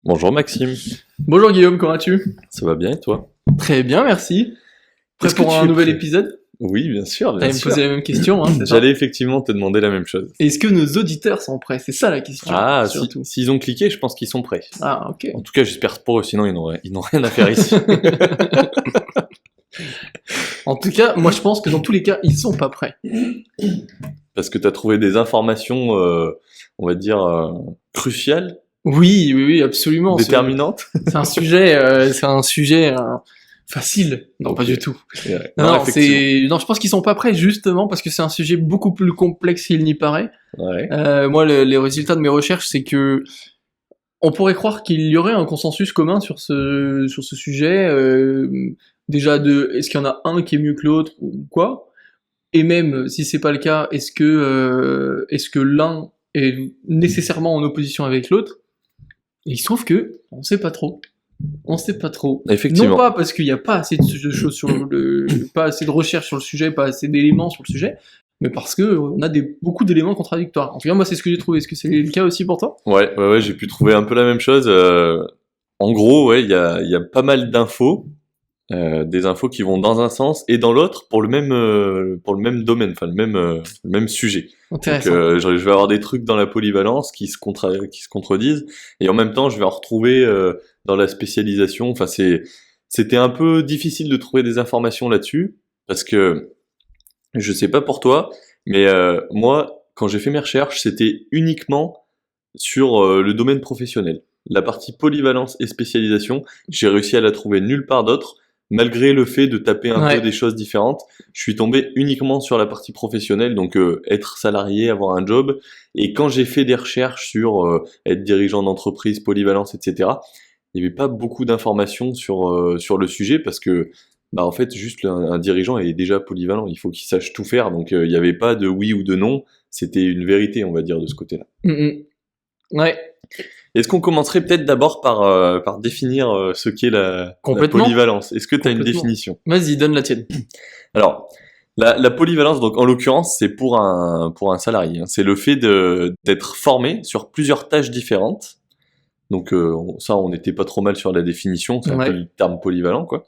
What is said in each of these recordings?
Bonjour Maxime, Bonjour Guillaume, comment vas-tu? ça va bien et toi? Très bien, merci. Prêt Est-ce que pour tu un es nouvel prêt? épisode? Oui, bien sûr, bien T'allais me sûr. poser la même question, c'est ça? J'allais effectivement te demander la même chose. Est-ce que nos auditeurs sont prêts? C'est ça la question, Ah, surtout. s'ils ont cliqué, je pense qu'ils sont prêts. Ah, ok. En tout cas, j'espère pour eux, sinon ils n'ont rien à faire ici. En tout cas, moi je pense que dans tous les cas, ils sont pas prêts. Parce que tu as trouvé des informations, on va dire, cruciales, Oui, absolument. déterminantes. C'est un sujet facile. Non, pas Ok. du tout. Ouais. Non, effectivement. non, je pense qu'ils sont pas prêts justement parce que c'est un sujet beaucoup plus complexe qu'il n'y paraît. Ouais. Moi, les résultats de mes recherches, c'est que on pourrait croire qu'il y aurait un consensus commun sur ce sujet. Déjà est-ce qu'il y en a un qui est mieux que l'autre ou quoi? Et même si c'est pas le cas, est-ce que l'un est nécessairement en opposition avec l'autre? Et il se trouve que on sait pas trop. On sait pas trop. Effectivement. Non pas parce qu'il n'y a pas assez de choses pas assez de recherches sur le sujet, pas assez d'éléments sur le sujet, mais parce que on a beaucoup d'éléments contradictoires. En tout cas, moi, c'est ce que j'ai trouvé. Est-ce que c'est le cas aussi pour toi? Ouais, j'ai pu trouver un peu la même chose. En gros, ouais, il y a pas mal d'infos. Des infos qui vont dans un sens et dans l'autre pour le même domaine, enfin le même sujet. Donc Intéressant. je vais avoir des trucs dans la polyvalence qui se contredisent et en même temps je vais en retrouver dans la spécialisation. Enfin c'était un peu difficile de trouver des informations là-dessus parce que je sais pas pour toi, mais moi quand j'ai fait mes recherches c'était uniquement sur le domaine professionnel. La partie polyvalence et spécialisation, j'ai réussi à la trouver nulle part d'autre. Malgré le fait de taper un peu des choses différentes, je suis tombé uniquement sur la partie professionnelle, donc être salarié, avoir un job. Et quand j'ai fait des recherches sur être dirigeant d'entreprise, polyvalence, etc., il n'y avait pas beaucoup d'informations sur le sujet parce que, bah en fait, juste un dirigeant est déjà polyvalent. Il faut qu'il sache tout faire, donc il n'y avait pas de oui ou de non. C'était une vérité, on va dire, de ce côté-là. Ouais. Est-ce qu'on commencerait peut-être d'abord par définir ce qu'est la Complètement. polyvalence? Est-ce que tu as une Complètement. définition? Vas-y, donne la tienne. Alors, la polyvalence, donc en l'occurrence, c'est pour un salarié. Hein. C'est le fait d'être formé sur plusieurs tâches différentes. Donc ça, on n'était pas trop mal sur la définition, c'est un peu le terme polyvalent, quoi.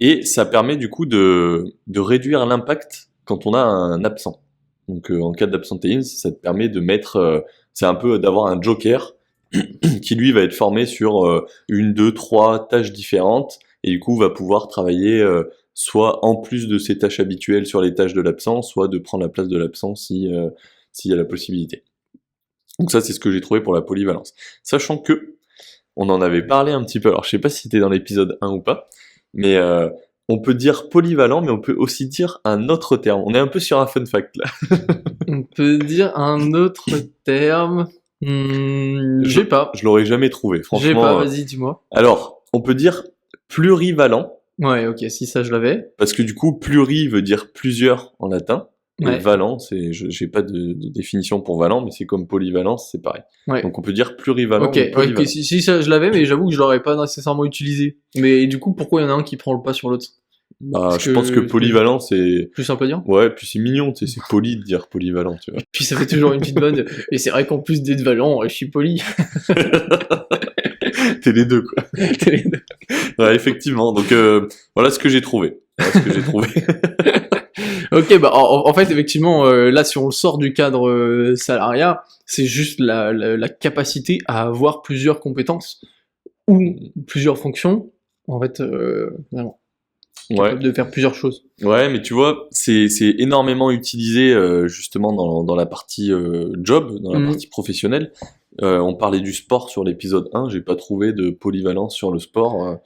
Et ça permet du coup de réduire l'impact quand on a un absent. Donc en cas d'absentéisme, ça te permet de mettre, c'est un peu d'avoir un joker qui lui va être formé sur une, deux, trois tâches différentes et du coup va pouvoir travailler soit en plus de ses tâches habituelles sur les tâches de l'absent, soit de prendre la place de l'absent s'il y a la possibilité. Donc ça c'est ce que j'ai trouvé pour la polyvalence. Sachant que on en avait parlé un petit peu, alors je sais pas si c'était dans l'épisode 1 ou pas, mais on peut dire polyvalent, mais on peut aussi dire un autre terme. On est un peu sur un fun fact là. On peut dire un autre terme. J'ai pas. Je l'aurais jamais trouvé, franchement. J'ai pas, vas-y, dis-moi. Alors, on peut dire plurivalent. Ouais, ok, si ça je l'avais. Parce que du coup, pluri veut dire plusieurs en latin. Et Ouais. valent, j'ai pas de définition pour valent, mais c'est comme polyvalence, c'est pareil. Ouais. Donc on peut dire plurivalent Ok, ou polyvalent. si ça je l'avais, mais j'avoue que je l'aurais pas nécessairement utilisé. Mais du coup, pourquoi il y en a un qui prend le pas sur l'autre? Bah, je pense que polyvalent, c'est... Plus simple à dire. Ouais, puis c'est mignon, tu sais, c'est poli de dire polyvalent, tu vois. Puis ça fait toujours une petite vanne. Et c'est vrai qu'en plus d'être valent, je suis poli. T'es les deux, quoi. Ouais, effectivement. Donc voilà ce que j'ai trouvé. Ok, bah en fait, effectivement, là, si on le sort du cadre salariat, c'est juste la capacité à avoir plusieurs compétences ou plusieurs fonctions, en fait, vraiment, Ouais. capable de faire plusieurs choses. Ouais, mais tu vois, c'est énormément utilisé justement dans la partie job, dans la partie professionnelle. On parlait du sport sur l'épisode 1, j'ai pas trouvé de polyvalence sur le sport.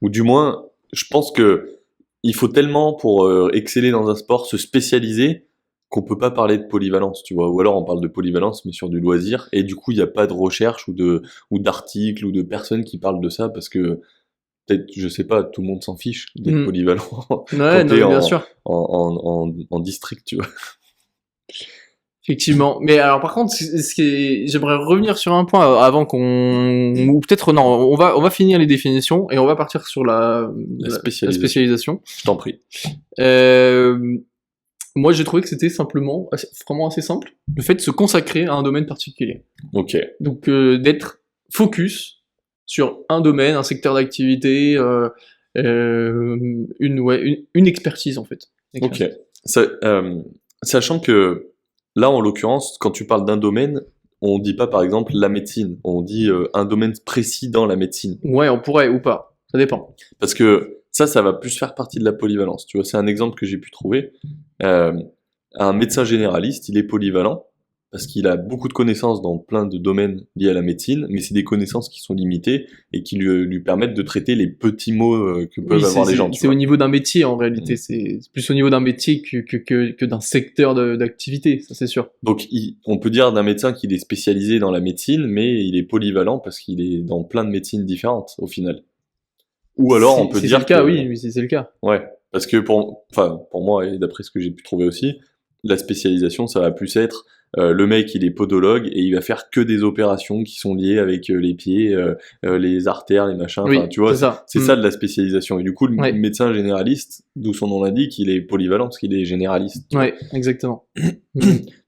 Ou du moins, je pense que il faut tellement pour exceller dans un sport se spécialiser qu'on peut pas parler de polyvalence, tu vois. Ou alors on parle de polyvalence mais sur du loisir et du coup il n'y a pas de recherche ou d'articles ou de personnes qui parlent de ça parce que peut-être, je sais pas, tout le monde s'en fiche d'être polyvalent Ouais, quand t'es bien sûr. en district, tu vois. Effectivement. Mais alors par contre, j'aimerais revenir sur un point avant ou peut-être non, on va finir les définitions et on va partir sur la spécialisation. Je t'en prie. Moi, j'ai trouvé que c'était vraiment assez simple, le fait de se consacrer à un domaine particulier. Ok. Donc d'être focus sur un domaine, un secteur d'activité, une expertise en fait. Ok. Sachant que là, en l'occurrence, quand tu parles d'un domaine, on dit pas par exemple la médecine, on dit un domaine précis dans la médecine. Ouais, on pourrait ou pas, ça dépend. Parce que ça va plus faire partie de la polyvalence. Tu vois, c'est un exemple que j'ai pu trouver. Un médecin généraliste, il est polyvalent parce qu'il a beaucoup de connaissances dans plein de domaines liés à la médecine, mais c'est des connaissances qui sont limitées et qui lui permettent de traiter les petits mots que peuvent avoir les gens. C'est au niveau d'un métier en réalité, c'est plus au niveau d'un métier que d'un secteur d'activité, ça c'est sûr. Donc on peut dire d'un médecin qu'il est spécialisé dans la médecine, mais il est polyvalent parce qu'il est dans plein de médecines différentes au final. Ou alors on peut dire c'est le cas, oui, c'est le cas. Ouais, parce que pour moi et d'après ce que j'ai pu trouver aussi, la spécialisation ça va plus être le mec il est podologue et il va faire que des opérations qui sont liées avec les pieds, les artères, les machins, Oui, enfin tu vois, c'est Mm. ça de la spécialisation. Et du coup le Ouais. médecin généraliste, d'où son nom l'indique, il est polyvalent parce qu'il est généraliste. Ouais, exactement.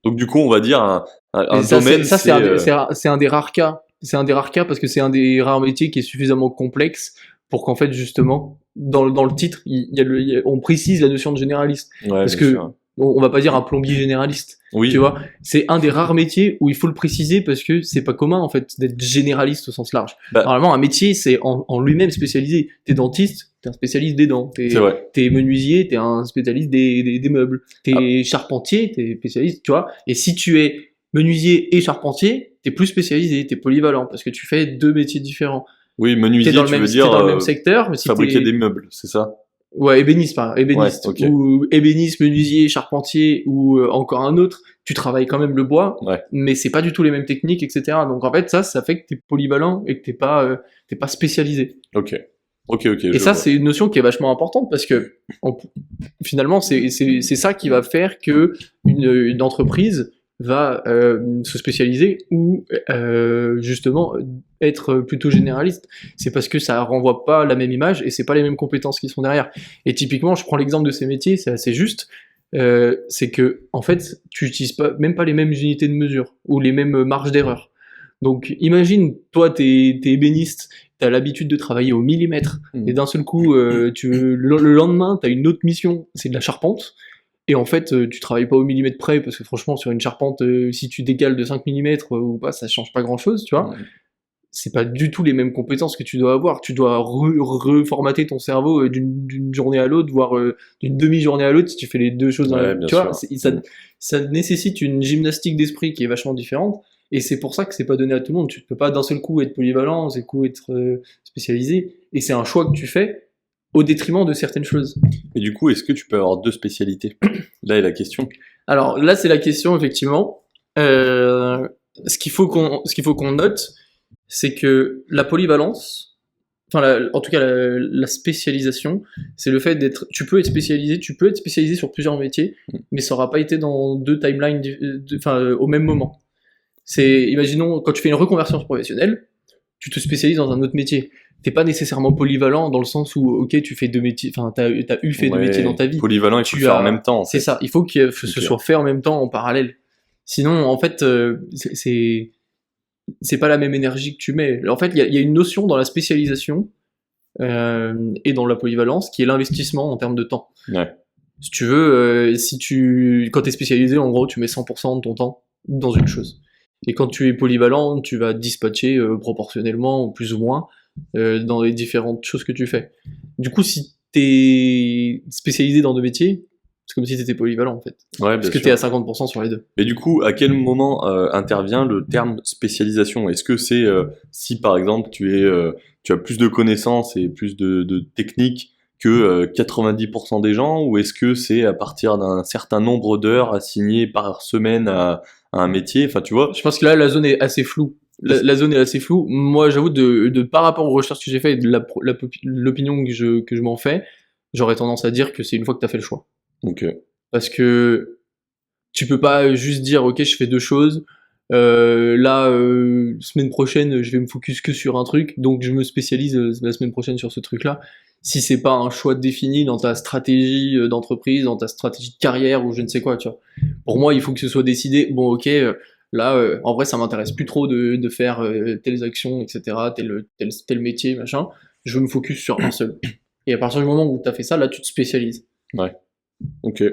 Donc du coup on va dire un Et ça, domaine c'est un des rares cas. C'est un des rares cas parce que c'est un des rares métiers qui est suffisamment complexe pour qu'en fait justement dans le titre on précise la notion de généraliste. ouais, Parce bien que sûr. on va pas dire un plombier généraliste. Oui. Tu vois, c'est un des rares métiers où il faut le préciser parce que c'est pas commun en fait d'être généraliste au sens large. Bah. Normalement, un métier c'est en lui-même spécialisé. T'es dentiste, t'es un spécialiste des dents. C'est vrai. T'es menuisier, t'es un spécialiste des meubles. T'es charpentier, t'es spécialiste, tu vois. Et si tu es menuisier et charpentier, t'es plus spécialisé, t'es polyvalent parce que tu fais deux métiers différents. Oui, menuisier, T'es dans le tu même, veux dire t'es dans le même secteur, mais si fabriquer t'es... des meubles, c'est ça? Ouais, ébéniste, pardon, ébéniste. Ouais, ok. Ou ébéniste, menuisier, charpentier, ou encore un autre, tu travailles quand même le bois, Ouais. mais c'est pas du tout les mêmes techniques, etc. Donc en fait, ça fait que t'es polyvalent et que t'es pas spécialisé. Ok. Et ça, c'est une notion qui est vachement importante parce que finalement, c'est ça qui va faire que une entreprise va se spécialiser ou justement être plutôt généraliste. C'est parce que ça renvoie pas la même image et c'est pas les mêmes compétences qui sont derrière. Et typiquement, je prends l'exemple de ces métiers, c'est assez juste. C'est que en fait, tu utilises même pas les mêmes unités de mesure ou les mêmes marges d'erreur. Donc imagine, toi, t'es ébéniste, t'as l'habitude de travailler au millimètre, et d'un seul coup, le lendemain, t'as une autre mission, c'est de la charpente, et en fait, tu travailles pas au millimètre près, parce que franchement, sur une charpente, si tu décales de 5 mm ou pas, ça change pas grand-chose, tu vois. C'est pas du tout les mêmes compétences que tu dois avoir. Tu dois reformater ton cerveau d'une journée à l'autre, voire d'une demi-journée à l'autre, si tu fais les deux choses dans la... Tu vois, ça nécessite une gymnastique d'esprit qui est vachement différente. Et c'est pour ça que c'est pas donné à tout le monde. Tu peux pas d'un seul coup être polyvalent, d'un seul coup être spécialisé. Et c'est un choix que tu fais au détriment de certaines choses. Et du coup, est-ce que tu peux avoir deux spécialités? Là est la question. Alors là, c'est la question, effectivement. Ce qu'il faut qu'on note, c'est que la polyvalence, en tout cas la spécialisation, c'est le fait d'être... Tu peux être spécialisé sur plusieurs métiers, mais ça n'aura pas été dans deux timelines au même moment. Imaginons, quand tu fais une reconversion professionnelle, tu te spécialises dans un autre métier. T'es pas nécessairement polyvalent dans le sens où, ok, tu fais deux métiers, t'as fait deux métiers dans ta vie. Polyvalent, il faut le faire en même temps. C'est ça, il faut que ce soit fait en même temps, en parallèle. Sinon, en fait, c'est pas la même énergie que tu mets. En fait, il y a une notion dans la spécialisation et dans la polyvalence qui est l'investissement en termes de temps. Ouais. Si tu veux, quand t'es spécialisé, en gros, tu mets 100% de ton temps dans une chose. Et quand tu es polyvalent, tu vas dispatcher proportionnellement, plus ou moins, dans les différentes choses que tu fais. Du coup, si t'es spécialisé dans deux métiers, c'est comme si t'étais polyvalent, en fait. Ouais, parce que t'es à 50% sur les deux. Mais du coup, à quel moment intervient le terme spécialisation? Est-ce que c'est si, par exemple, tu as plus de connaissances et plus de techniques que 90% des gens, ou est-ce que c'est à partir d'un certain nombre d'heures assignées par semaine à un métier? Enfin, tu vois. Je pense que là, la zone est assez floue. La zone est assez floue. Moi, j'avoue, par rapport aux recherches que j'ai faites et de l'opinion que je m'en fais, j'aurais tendance à dire que c'est une fois que t'as fait le choix. Ok. Parce que tu peux pas juste dire, ok, je fais deux choses, semaine prochaine, je vais me focus que sur un truc, donc je me spécialise la semaine prochaine sur ce truc-là. Si c'est pas un choix défini dans ta stratégie d'entreprise, dans ta stratégie de carrière ou je ne sais quoi, tu vois. Pour moi, il faut que ce soit décidé, bon ok, Là, en vrai, ça m'intéresse plus trop de faire telles actions, etc., tel métier, machin. Je veux me focus sur un seul. Et à partir du moment où tu as fait ça, là, tu te spécialises. Ouais. Ok.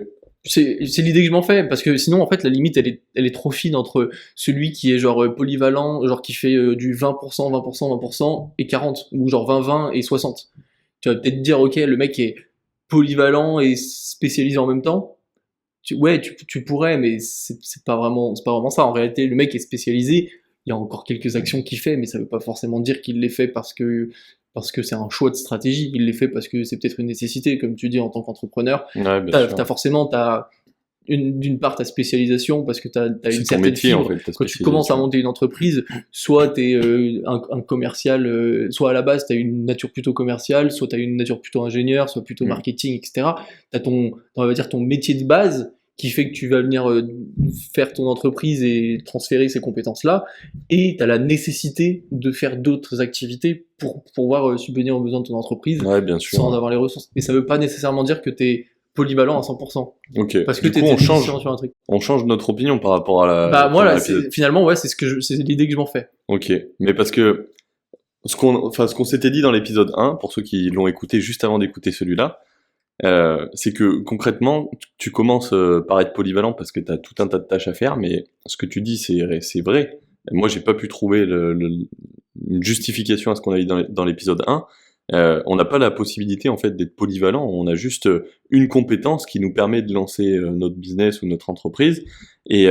C'est l'idée que je m'en fais, parce que sinon, en fait, la limite, elle est trop fine entre celui qui est genre polyvalent, genre qui fait du 20%, 20%, 20% et 40, ou genre 20, 20 et 60. Tu vas peut-être dire, ok, le mec est polyvalent et spécialisé en même temps. Ouais, tu pourrais, mais c'est pas vraiment ça. En réalité, le mec est spécialisé. Il y a encore quelques actions qu'il fait, mais ça veut pas forcément dire qu'il les fait parce que c'est un choix de stratégie. Il les fait parce que c'est peut-être une nécessité, comme tu dis en tant qu'entrepreneur. Ouais, bien sûr. T'as d'une part ta spécialisation parce que t'as C'est une ton certaine métier, en fibre. fait, ta Quand tu commences à spécialisation. monter une entreprise, soit t'es un commercial, soit à la base t'as une nature plutôt commerciale, soit t'as une nature plutôt ingénieur, soit plutôt Mm. marketing, etc. T'as on va dire ton métier de base qui fait que tu vas venir faire ton entreprise et transférer ces compétences-là, et t'as la nécessité de faire d'autres activités pour pouvoir subvenir aux besoins de ton entreprise Ouais, bien sûr. sans avoir les ressources. Et ça veut pas nécessairement dire que t'es polyvalent à 100%. Ok. Parce que Du coup, t'étais différent sur un truc. on change notre opinion par rapport à Bah au moi là, premier épisode. finalement ouais, c'est l'idée que je m'en fais. Ok. Mais parce que ce qu'on s'était dit dans l'épisode 1, pour ceux qui l'ont écouté juste avant d'écouter celui-là, c'est que concrètement, tu commences par être polyvalent parce que tu as tout un tas de tâches à faire, mais ce que tu dis, c'est vrai. Moi, j'ai pas pu trouver une justification à ce qu'on a dit dans l'épisode 1. On n'a pas la possibilité en fait d'être polyvalent, on a juste une compétence qui nous permet de lancer notre business ou notre entreprise, et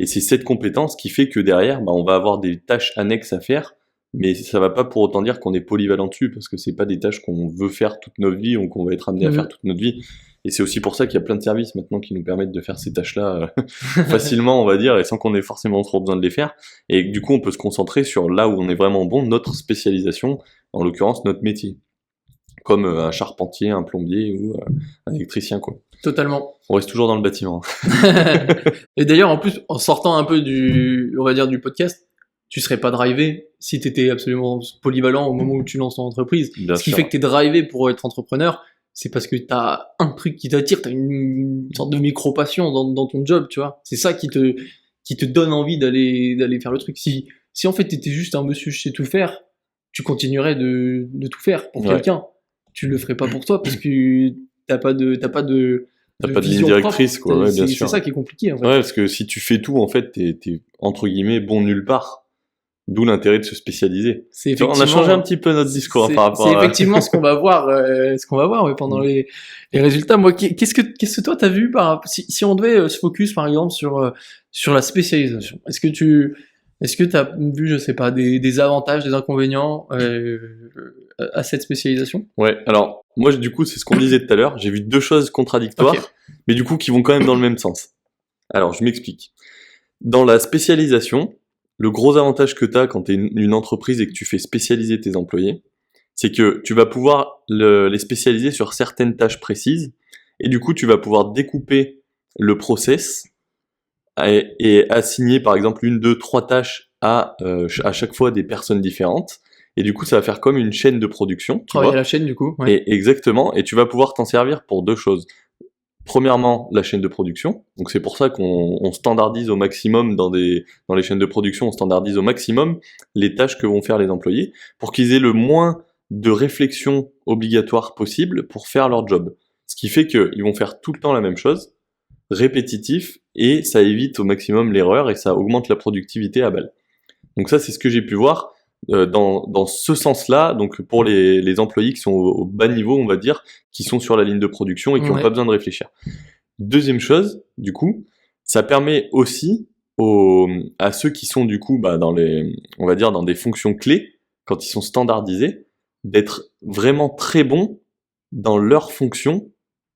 c'est cette compétence qui fait que derrière, bah, on va avoir des tâches annexes à faire, mais ça va pas pour autant dire qu'on est polyvalent dessus, parce que c'est pas des tâches qu'on veut faire toute notre vie ou qu'on va être amené à faire toute notre vie. Et c'est aussi pour ça qu'il y a plein de services maintenant qui nous permettent de faire ces tâches-là facilement, on va dire, et sans qu'on ait forcément trop besoin de les faire. Et du coup, on peut se concentrer sur là où on est vraiment bon, notre spécialisation, en l'occurrence notre métier. Comme un charpentier, un plombier ou un électricien, quoi. Totalement. On reste toujours dans le bâtiment. Et d'ailleurs, en plus, en sortant un peu on va dire du podcast, tu serais pas drivé si t'étais absolument polyvalent au moment où tu lances ton entreprise. Bien Ce qui sûr. fait que t'es drivé pour être entrepreneur, c'est parce que t'as un truc qui t'attire, t'as une sorte de micro-passion dans ton job, tu vois. C'est ça qui te donne envie d'aller faire le truc. Si en fait t'étais juste un monsieur je sais tout faire, tu continuerais de tout faire pour Ouais. quelqu'un. Tu le ferais pas pour toi parce que t'as pas de T'as pas de ligne vision directrice, propre. quoi, ouais, bien C'est sûr. ça qui est compliqué, en fait. Ouais, parce que si tu fais tout, en fait, t'es entre guillemets bon nulle part. D'où l'intérêt de se spécialiser. C'est Tu vois, on a changé un petit peu notre discours c'est- par rapport c'est à... effectivement ce qu'on va voir, ouais, pendant les résultats. Moi, qu'est-ce que toi t'as vu si on devait se focus par exemple sur la spécialisation. Est-ce que t'as vu, je sais pas, des avantages, des inconvénients à cette spécialisation? Ouais, alors, moi, du coup, c'est ce qu'on disait tout à l'heure. J'ai vu deux choses contradictoires, Ok. mais du coup, qui vont quand même dans le même sens. Alors, je m'explique. Dans la spécialisation, le gros avantage que tu as quand tu es une entreprise et que tu fais spécialiser tes employés, c'est que tu vas pouvoir les spécialiser sur certaines tâches précises, et du coup, tu vas pouvoir découper le process et assigner, par exemple, une, deux, trois tâches à chaque fois des personnes différentes. Et du coup, ça va faire comme une chaîne de production. Tu Travailler vois. à la chaîne, du coup. Ouais. Et exactement, et tu vas pouvoir t'en servir pour deux choses. Premièrement, la chaîne de production. Donc c'est pour ça qu'on standardise au maximum dans les chaînes de production, on standardise au maximum les tâches que vont faire les employés pour qu'ils aient le moins de réflexion obligatoire possible pour faire leur job. Ce qui fait qu'ils vont faire tout le temps la même chose, répétitif, et ça évite au maximum l'erreur et ça augmente la productivité à balle. Donc ça, c'est ce que j'ai pu voir dans ce sens-là, donc pour les employés qui sont au bas niveau, on va dire, qui sont sur la ligne de production et qui n'ont Ouais. pas besoin de réfléchir. Deuxième chose, du coup, ça permet aussi à ceux qui sont du coup on va dire dans des fonctions clés, quand ils sont standardisés, d'être vraiment très bons dans leurs fonctions.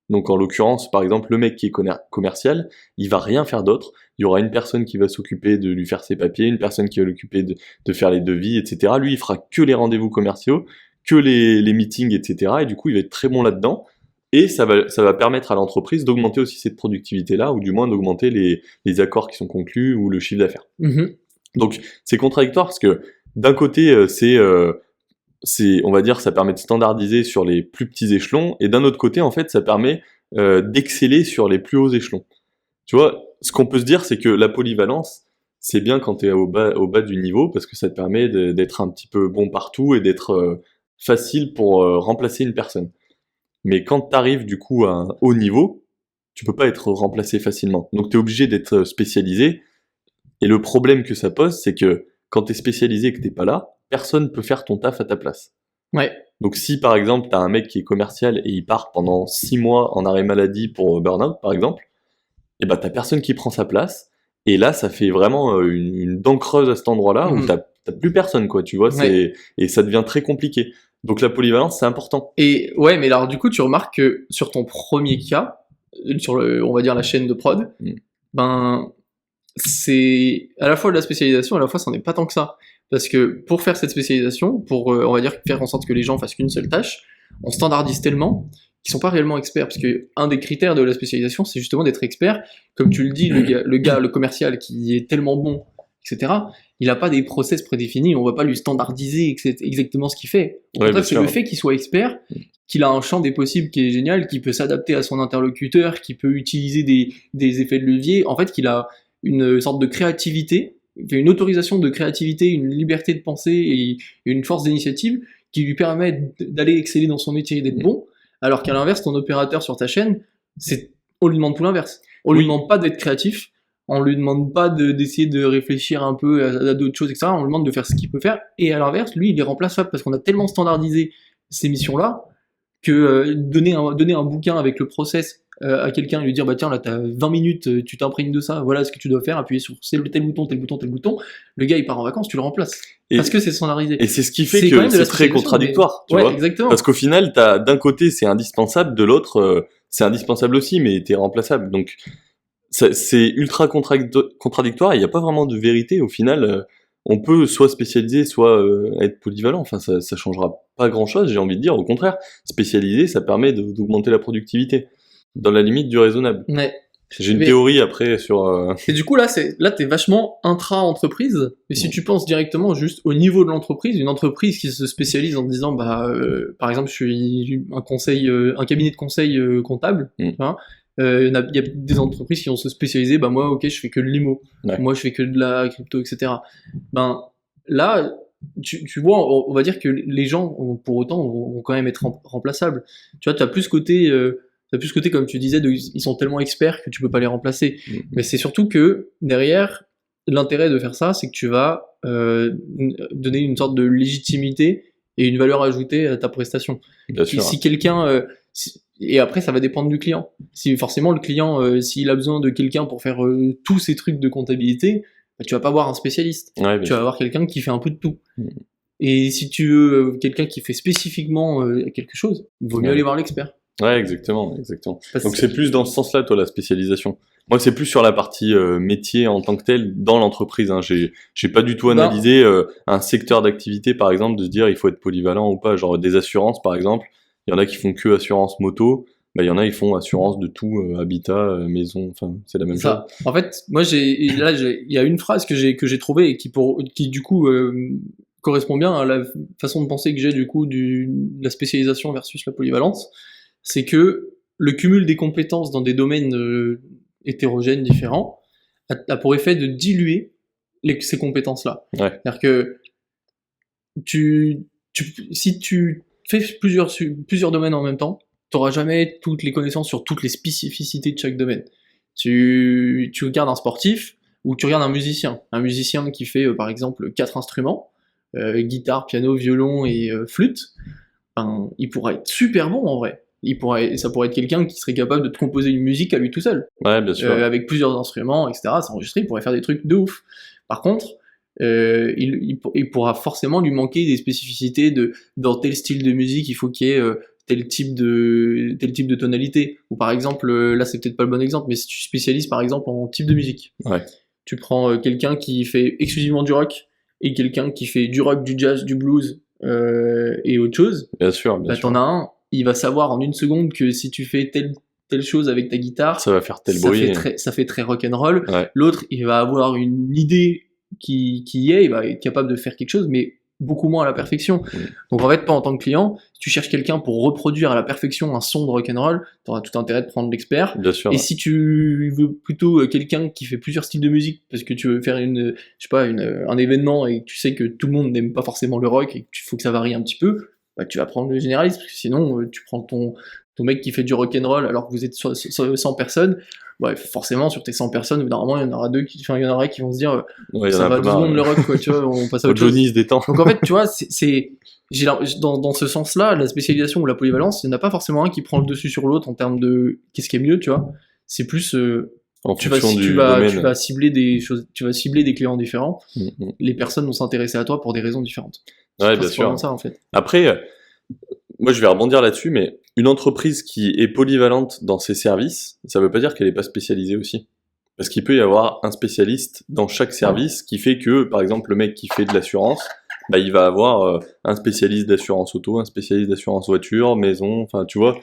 Donc en l'occurrence, par exemple, le mec qui est commercial, il va rien faire d'autre. Il y aura une personne qui va s'occuper de lui faire ses papiers, une personne qui va l'occuper de faire les devis, etc. Lui, il fera que les rendez-vous commerciaux, que les meetings, etc. Et du coup, il va être très bon là-dedans. Et ça va permettre à l'entreprise d'augmenter aussi cette productivité-là, ou du moins d'augmenter les accords qui sont conclus ou le chiffre d'affaires. Mhm. Donc c'est contradictoire parce que d'un côté, on va dire, ça permet de standardiser sur les plus petits échelons, et d'un autre côté, en fait, ça permet d'exceller sur les plus hauts échelons. Tu vois, ce qu'on peut se dire, c'est que la polyvalence, c'est bien quand t'es au bas du niveau parce que ça te permet d'être un petit peu bon partout et d'être facile pour remplacer une personne. Mais quand t'arrives du coup à un haut niveau, tu peux pas être remplacé facilement. Donc t'es obligé d'être spécialisé. Et le problème que ça pose, c'est que quand t'es spécialisé et que t'es pas là, personne peut faire ton taf à ta place. Ouais. Donc si par exemple t'as un mec qui est commercial et il part pendant 6 mois en arrêt maladie pour burn-out par exemple, et bah t'as personne qui prend sa place. Et là ça fait vraiment une dent creuse à cet endroit-là où t'as plus personne quoi, tu vois, et ça devient très compliqué. Donc la polyvalence c'est important. Et ouais, mais alors du coup, tu remarques que sur ton premier cas, sur on va dire la chaîne de prod, ben c'est à la fois de la spécialisation, à la fois ça n'est pas tant que ça. Parce que pour faire cette spécialisation, pour on va dire faire en sorte que les gens fassent qu'une seule tâche, on standardise tellement qu'ils sont pas réellement experts. Parce que un des critères de la spécialisation, c'est justement d'être expert. Comme tu le dis, le commercial qui est tellement bon, etc., il n'a pas des process prédéfinis, on va pas lui standardiser exactement ce qu'il fait. Au contraire, c'est le fait qu'il soit expert, qu'il a un champ des possibles qui est génial, qui peut s'adapter à son interlocuteur, qui peut utiliser des effets de levier, en fait qu'il a une sorte de créativité, une autorisation de créativité, une liberté de penser et une force d'initiative qui lui permet d'aller exceller dans son métier et d'être bon, alors qu'à l'inverse, ton opérateur sur ta chaîne, on lui demande tout l'inverse. On lui demande pas d'être créatif, on lui demande pas d'essayer de réfléchir un peu à d'autres choses, etc. On lui demande de faire ce qu'il peut faire, et à l'inverse, lui, il est remplaçable parce qu'on a tellement standardisé ces missions-là que donner un bouquin avec le process à quelqu'un et lui dire bah tiens là t'as 20 minutes, tu t'imprègnes de ça, voilà ce que tu dois faire, appuyer sur tel bouton, le gars il part en vacances, tu le remplaces. Parce que c'est standardisé. Et c'est ce qui fait que c'est très contradictoire, tu vois. Exactement. Parce qu'au final, d'un côté c'est indispensable, de l'autre c'est indispensable aussi, mais t'es remplaçable. Donc c'est ultra contradictoire, il n'y a pas vraiment de vérité au final. On peut soit spécialiser, soit être polyvalent, enfin ça changera pas grand chose, j'ai envie de dire, au contraire, spécialiser ça permet d'augmenter la productivité, dans la limite du raisonnable. Ouais. J'ai une théorie après sur... Et du coup là t'es vachement intra-entreprise, mais si tu penses directement juste au niveau de l'entreprise, une entreprise qui se spécialise en disant par exemple je suis un cabinet de conseil comptable, hein, il y a des entreprises qui vont se spécialiser, moi ok je fais que de l'IMO, moi je fais que de la crypto, etc. Là tu vois, on va dire que les gens pour autant vont quand même être remplaçables. Tu vois, t'as plus côté comme tu disais, ils sont tellement experts que tu peux pas les remplacer. Mais c'est surtout que derrière, l'intérêt de faire ça, c'est que tu vas donner une sorte de légitimité et une valeur ajoutée à ta prestation. Si quelqu'un et après, ça va dépendre du client. Si forcément le client, s'il a besoin de quelqu'un pour faire tous ces trucs de comptabilité, tu vas pas voir un spécialiste. Tu vas avoir quelqu'un qui fait un peu de tout. Et si tu veux quelqu'un qui fait spécifiquement quelque chose, il vaut mieux aller voir l'expert. Ouais, exactement. Donc c'est plus dans ce sens-là, toi, la spécialisation. Moi, c'est plus sur la partie métier en tant que tel dans l'entreprise. Hein. J'ai pas du tout analysé un secteur d'activité, par exemple, de se dire il faut être polyvalent ou pas. Genre des assurances, par exemple. Il y en a qui font que assurance moto. Il y en a ils font assurance de tout, habitat, maison. Enfin, c'est la même chose. En fait, moi, il y a une phrase que j'ai trouvée et qui du coup correspond bien à la façon de penser que j'ai du coup de la spécialisation versus la polyvalence. C'est que le cumul des compétences dans des domaines hétérogènes différents a pour effet de diluer ces compétences-là. C'est-à-dire que si tu fais plusieurs domaines en même temps, tu n'auras jamais toutes les connaissances sur toutes les spécificités de chaque domaine. Tu regardes un sportif ou tu regardes un musicien qui fait par exemple 4 instruments, guitare, piano, violon et flûte, il pourrait être super bon en vrai. Ça pourrait être quelqu'un qui serait capable de te composer une musique à lui tout seul. Ouais, bien sûr. Avec plusieurs instruments, etc. S'enregistrer, il pourrait faire des trucs de ouf. Par contre, il pourra forcément lui manquer des spécificités dans tel style de musique, il faut qu'il y ait tel type de tonalité. Ou par exemple, là c'est peut-être pas le bon exemple, mais si tu spécialises par exemple en type de musique, tu prends quelqu'un qui fait exclusivement du rock et quelqu'un qui fait du rock, du jazz, du blues et autre chose. Bien sûr. T'en as un, il va savoir en une seconde que si tu fais telle chose avec ta guitare, ça va faire tel bruit. Ça fait très rock'n'roll. L'autre, il va avoir une idée qui il va être capable de faire quelque chose, mais beaucoup moins à la perfection. Donc en fait, pas en tant que client, si tu cherches quelqu'un pour reproduire à la perfection un son de rock'n'roll, t'auras tout intérêt de prendre l'expert. Bien sûr. Et si tu veux plutôt quelqu'un qui fait plusieurs styles de musique, parce que tu veux faire je sais pas, un événement et que tu sais que tout le monde n'aime pas forcément le rock et qu'il faut que ça varie un petit peu, bah tu vas prendre le généraliste, parce que sinon tu prends ton mec qui fait du rock'n'roll alors que vous êtes 100 personnes. Ouais, forcément, sur tes 100 personnes, normalement, il y en aura il y en aura qui vont se dire, Ouais, il y en a ça un va peu 2 marre. secondes le rock, quoi, tu vois, on passe à autre chose. Johnny se détend. Donc en fait, tu vois, dans ce sens-là, la spécialisation ou la polyvalence, il n'y en a pas forcément un qui prend le dessus sur l'autre en termes de qu'est-ce qui est mieux, tu vois. C'est plus, En tu vas fonction du domaine. cibler des choses, tu vas cibler des clients différents. Mm. Les personnes vont s'intéresser à toi pour des raisons différentes. Ouais, bien C'est sûr. vraiment ça, en fait. Après, moi je vais rebondir là-dessus, mais une entreprise qui est polyvalente dans ses services, ça veut pas dire qu'elle est pas spécialisée aussi. Parce qu'il peut y avoir un spécialiste dans chaque service qui fait que, par exemple, le mec qui fait de l'assurance, bah, il va avoir un spécialiste d'assurance auto, un spécialiste d'assurance voiture, maison, enfin, tu vois,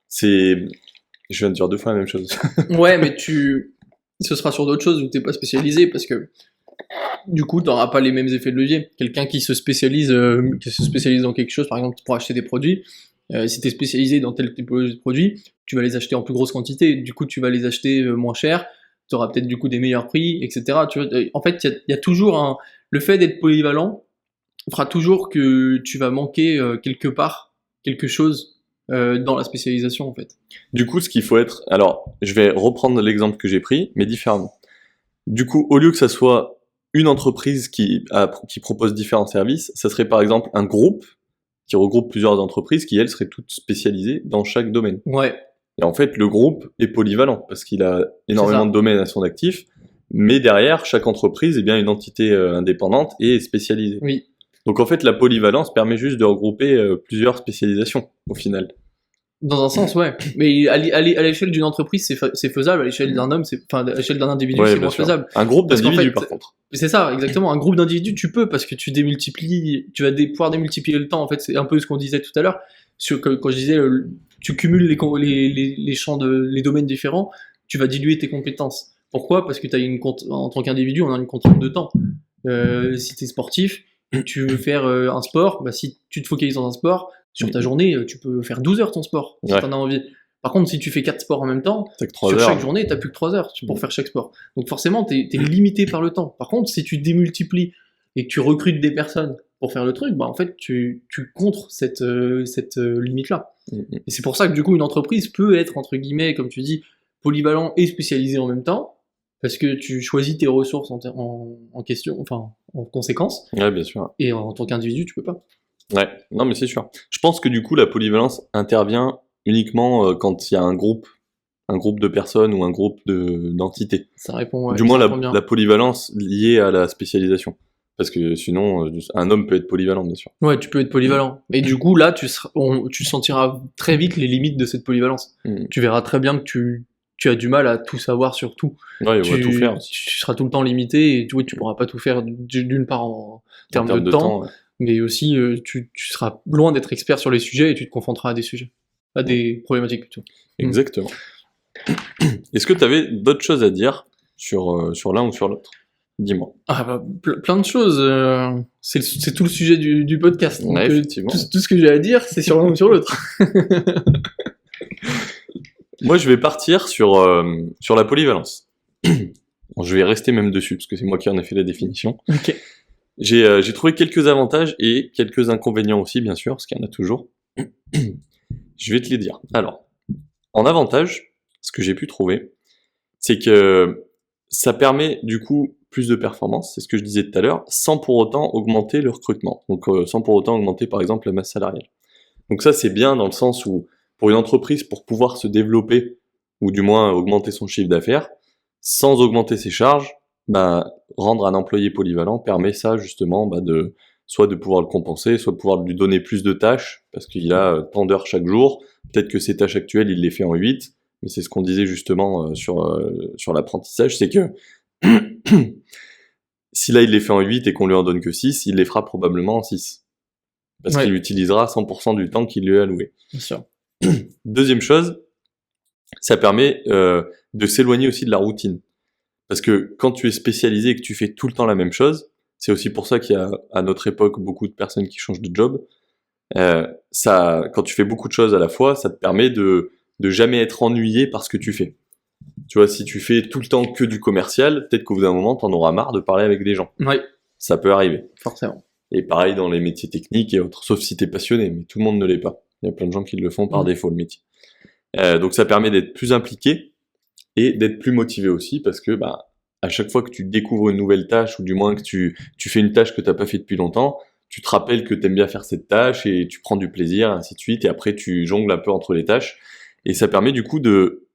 c'est... Je viens de dire 2 fois la même chose. Ouais, mais ce sera sur d'autres choses où t'es pas spécialisé parce que du coup, t'auras pas les mêmes effets de levier. Quelqu'un qui se spécialise dans quelque chose, par exemple, pour acheter des produits, si t'es spécialisé dans telle typologie de produits, tu vas les acheter en plus grosse quantité. Du coup, tu vas les acheter moins cher. Tu auras peut-être du coup des meilleurs prix, etc. Tu vois, en fait, il y a toujours le fait d'être polyvalent fera toujours que tu vas manquer quelque part quelque chose dans la spécialisation, en fait. Du coup, ce qu'il faut être... Alors, je vais reprendre l'exemple que j'ai pris, mais différemment. Du coup, au lieu que ça soit une entreprise qui propose différents services, ça serait par exemple un groupe qui regroupe plusieurs entreprises qui, elles, seraient toutes spécialisées dans chaque domaine. Ouais. Et en fait, le groupe est polyvalent parce qu'il a énormément de domaines à son actif, mais derrière, chaque entreprise est bien une entité indépendante et spécialisée. Oui. Donc en fait, la polyvalence permet juste de regrouper plusieurs spécialisations au final. Dans un sens, ouais. Mais à l'échelle d'une entreprise, c'est faisable. À l'échelle d'un homme, à l'échelle d'un individu, Ouais, c'est bien moins sûr. faisable. Un groupe Parce qu'en d'individus, fait, par contre. C'est ça, exactement. Un groupe d'individus, tu peux parce que tu vas pouvoir démultiplier le temps. En fait, c'est un peu ce qu'on disait tout à l'heure. Quand je disais, tu cumules les champs les domaines différents, tu vas diluer tes compétences. Pourquoi? Parce que en tant qu'individu, on a une contrainte de temps. Si tu es sportif, tu veux faire un sport, bah, si tu te focalises dans un sport, sur ta journée, tu peux faire 12 heures ton sport, si t'en as envie. Par contre, si tu fais 4 sports en même temps, sur chaque journée, t'as plus que 3 heures pour faire chaque sport. Donc forcément, t'es limité par le temps. Par contre, si tu démultiplies et que tu recrutes des personnes pour faire le truc, bah en fait, tu contres cette limite-là. Et c'est pour ça que du coup, une entreprise peut être, entre guillemets, comme tu dis, polyvalent et spécialisé en même temps, parce que tu choisis tes ressources en question, enfin, en conséquence. Ouais, bien sûr. Et en tant qu'individu, tu peux pas. Ouais, non mais c'est sûr. Je pense que du coup la polyvalence intervient uniquement quand il y a un groupe de personnes ou un groupe d'entités. Ça répond, ouais, du moins bien. la polyvalence liée à la spécialisation. Parce que sinon, un homme peut être polyvalent, bien sûr. Ouais, tu peux être polyvalent. Et du coup, là, tu sentiras très vite les limites de cette polyvalence. Tu verras très bien que tu as du mal à tout savoir sur tout. Ouais, il va tout faire aussi. Tu seras tout le temps limité et tu pourras pas tout faire d'une part en termes de temps. Ouais. Mais aussi tu seras loin d'être expert sur les sujets et tu te confronteras à des sujets, à des problématiques plutôt. Exactement. Est-ce que tu avais d'autres choses à dire sur l'un ou sur l'autre? Dis-moi. Ah bah, plein de choses. C'est tout le sujet du podcast. Donc, ouais, effectivement. Tout ce que j'ai à dire, c'est sur l'un ou sur l'autre. Moi, je vais partir sur la polyvalence. Bon, je vais rester même dessus, parce que c'est moi qui en ai fait la définition. Ok. J'ai trouvé quelques avantages et quelques inconvénients aussi, bien sûr, parce qu'il y en a toujours. Je vais te les dire. Alors, en avantage, ce que j'ai pu trouver, c'est que ça permet du coup plus de performance, c'est ce que je disais tout à l'heure, sans pour autant augmenter le recrutement. Donc sans pour autant augmenter par exemple la masse salariale. Donc ça c'est bien dans le sens où pour une entreprise, pour pouvoir se développer, ou du moins augmenter son chiffre d'affaires, sans augmenter ses charges, bah, rendre un employé polyvalent permet ça justement soit de pouvoir le compenser, soit de pouvoir lui donner plus de tâches, parce qu'il a tant d'heures chaque jour, peut-être que ses tâches actuelles il les fait en 8, mais c'est ce qu'on disait justement sur l'apprentissage, c'est que si là il les fait en 8 et qu'on lui en donne que 6, il les fera probablement en 6. Parce qu'il utilisera 100% du temps qu'il lui a alloué. Bien sûr. Deuxième chose, ça permet de s'éloigner aussi de la routine. Parce que quand tu es spécialisé et que tu fais tout le temps la même chose, C'est aussi pour ça qu'il y a, à notre époque, beaucoup de personnes qui changent de job. Quand tu fais beaucoup de choses à la fois, ça te permet de jamais être ennuyé par ce que tu fais. Tu vois, si tu fais tout le temps que du commercial, peut-être qu'au bout d'un moment, t'en auras marre de parler avec des gens. Oui, Ça peut arriver. forcément. Et pareil dans les métiers techniques et autres, sauf si t'es passionné, mais tout le monde ne l'est pas. Il y a plein de gens qui le font par défaut, le métier. Donc ça permet d'être plus impliqué et d'être plus motivé aussi, parce que à chaque fois que tu découvres une nouvelle tâche, ou du moins que tu fais une tâche que t'as pas fait depuis longtemps, tu te rappelles que t'aimes bien faire cette tâche et tu prends du plaisir, ainsi de suite, et après tu jongles un peu entre les tâches. Et ça permet du coup de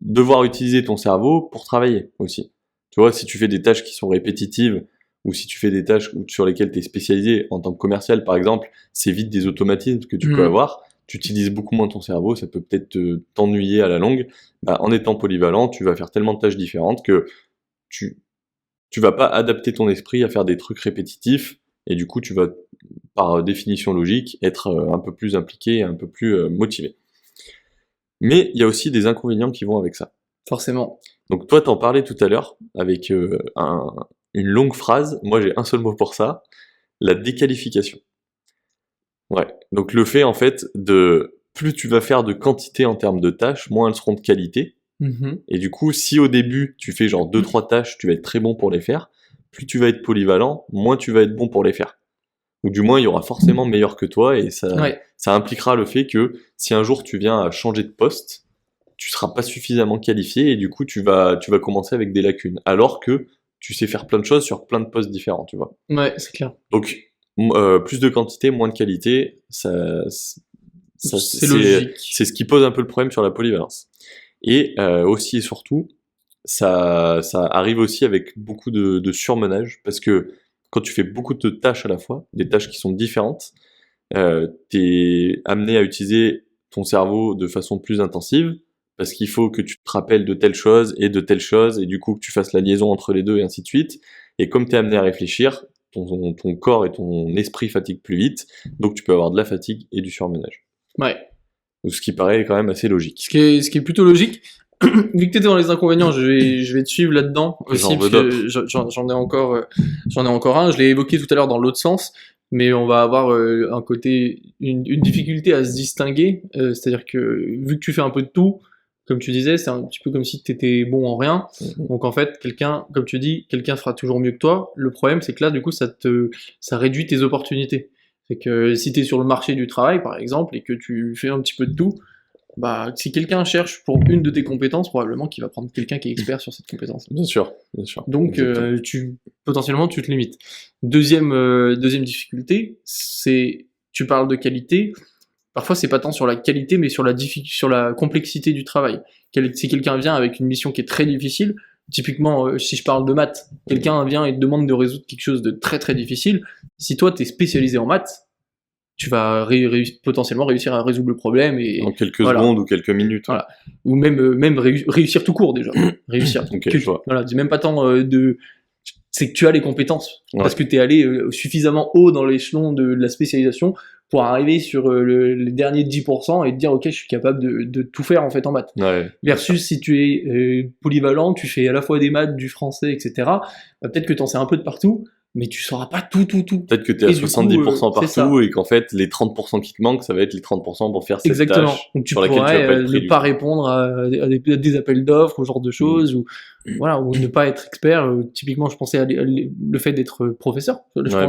devoir utiliser ton cerveau pour travailler aussi. Tu vois, si tu fais des tâches qui sont répétitives, ou si tu fais des tâches sur lesquelles tu es spécialisé en tant que commercial, par exemple, c'est vite des automatismes que tu peux avoir. Tu utilises beaucoup moins ton cerveau, ça peut peut-être t'ennuyer à la longue. En étant polyvalent, tu vas faire tellement de tâches différentes que tu vas pas adapter ton esprit à faire des trucs répétitifs, et du coup, tu vas, par définition logique, être un peu plus impliqué, un peu plus motivé. Mais il y a aussi des inconvénients qui vont avec ça. Forcément. Donc toi, t'en parlais tout à l'heure avec une longue phrase. Moi, j'ai un seul mot pour ça, la déqualification. Ouais. Donc le fait, en fait, de plus tu vas faire de quantité en termes de tâches, moins elles seront de qualité. Et du coup, si au début, tu fais genre 2-3 tâches, tu vas être très bon pour les faire, plus tu vas être polyvalent, moins tu vas être bon pour les faire. Ou du moins, il y aura forcément meilleur que toi, et ça impliquera le fait que si un jour tu viens à changer de poste, tu seras pas suffisamment qualifié, et du coup, tu vas commencer avec des lacunes. Alors que tu sais faire plein de choses sur plein de postes différents, tu vois. Ouais, c'est clair. Donc, plus de quantité, moins de qualité, c'est logique. C'est ce qui pose un peu le problème sur la polyvalence. Et aussi et surtout, ça arrive aussi avec beaucoup de surmenage, parce que quand tu fais beaucoup de tâches à la fois, des tâches qui sont différentes, t'es amené à utiliser ton cerveau de façon plus intensive, parce qu'il faut que tu te rappelles de telle chose et de telle chose, et du coup que tu fasses la liaison entre les deux, et ainsi de suite. Et comme t'es amené à réfléchir, ton corps et ton esprit fatiguent plus vite, donc tu peux avoir de la fatigue et du surmenage. Ouais. Ce qui paraît quand même assez logique. Ce qui est plutôt logique. Vu que t'étais dans les inconvénients, je vais te suivre là-dedans aussi, parce que j'en ai encore un. Je l'ai évoqué tout à l'heure dans l'autre sens, mais on va avoir un côté, une difficulté à se distinguer. C'est-à-dire que vu que tu fais un peu de tout, comme tu disais, c'est un petit peu comme si t'étais bon en rien. Donc en fait, comme tu dis, quelqu'un fera toujours mieux que toi. Le problème, c'est que là, du coup, ça réduit tes opportunités. C'est que si t'es sur le marché du travail, par exemple, et que tu fais un petit peu de tout, si quelqu'un cherche pour une de tes compétences, probablement qu'il va prendre quelqu'un qui est expert sur cette compétence. Bien sûr, bien sûr. Donc, potentiellement, tu te limites. Deuxième difficulté, c'est, tu parles de qualité. Parfois, c'est pas tant sur la qualité, mais sur la complexité du travail. Si quelqu'un vient avec une mission qui est très difficile, typiquement, si je parle de maths, quelqu'un vient et te demande de résoudre quelque chose de très très difficile. Si toi, t'es spécialisé en maths, tu vas potentiellement réussir à résoudre le problème en quelques secondes ou quelques minutes. Voilà. Ou même réussir tout court déjà. Réussir. Okay, voilà, dis même pas tant c'est que tu as les compétences parce que t'es allé suffisamment haut dans l'échelon de la spécialisation pour arriver sur les derniers 10% et te dire ok, je suis capable de tout faire en fait en maths. Ouais, versus si tu es polyvalent, tu fais à la fois des maths, du français, etc. Peut-être que t'en sais un peu de partout, mais tu sauras pas tout. Peut-être que t'es à 70% partout et qu'en fait, les 30% qui te manquent, ça va être les 30% pour faire cette tâche. Donc tu sur laquelle pourrais tu vas pas être ne pas répondre à des appels d'offres, ou ce genre de choses, ou ne pas être expert. Typiquement, je pensais à le fait d'être professeur.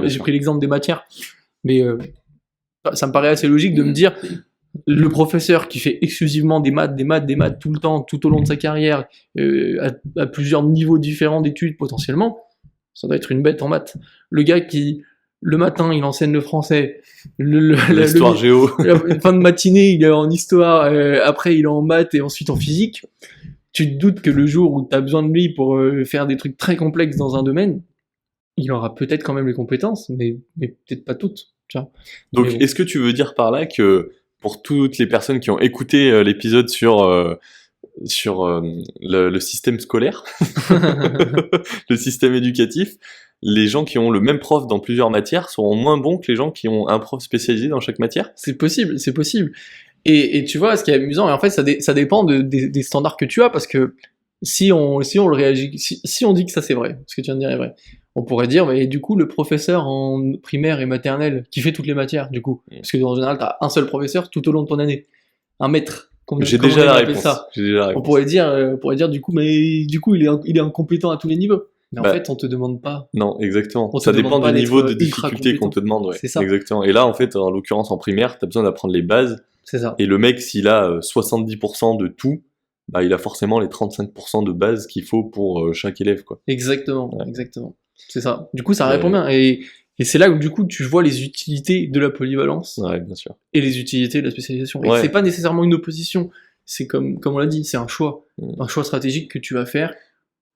J'ai pris l'exemple des matières, mais ça me paraît assez logique de me dire le professeur qui fait exclusivement des maths tout le temps, tout au long de sa carrière, à plusieurs niveaux différents d'études potentiellement, ça doit être une bête en maths. Le gars qui, le matin, il enseigne le français, l'histoire géo, la fin de matinée, il est en histoire, après il est en maths et ensuite en physique. Tu te doutes que le jour où tu as besoin de lui pour faire des trucs très complexes dans un domaine, il aura peut-être quand même les compétences, mais peut-être pas toutes. Tu vois. Donc, est-ce que tu veux dire par là que pour toutes les personnes qui ont écouté l'épisode sur le système scolaire, le système éducatif, les gens qui ont le même prof dans plusieurs matières seront moins bons que les gens qui ont un prof spécialisé dans chaque matière? C'est possible. Et tu vois, ce qui est amusant, et en fait, ça dépend des standards que tu as, parce que si on le réagit, si on dit que ça c'est vrai, ce que tu viens de dire est vrai, On pourrait dire, mais du coup, le professeur en primaire et maternelle qui fait toutes les matières, du coup, parce que en général, t'as un seul professeur tout au long de ton année, un maître. J'ai Comme déjà on la appelle réponse. ça. J'ai déjà la On réponse. pourrait dire du coup, mais du coup, il est incompétent à tous les niveaux. Mais en Bah, fait, on te demande pas. Non, exactement. On te Ça demande dépend pas du niveau d'être de ultra difficulté qu'on compétent. te demande, ouais. C'est ça. Exactement. Et là, en fait, en l'occurrence, en primaire, t'as besoin d'apprendre les bases. C'est ça. Et le mec, s'il a 70% de tout, bah, il a forcément les 35% de base qu'il faut pour chaque élève, quoi. Exactement, Ouais. exactement. C'est ça. Du coup, ça Mais- répond bien. Et c'est là où, du coup, tu vois les utilités de la polyvalence Ouais, bien sûr. et les utilités de la spécialisation. Et Ouais. c'est pas nécessairement une opposition. C'est comme on l'a dit, c'est un choix. Mm. Un choix stratégique que tu vas faire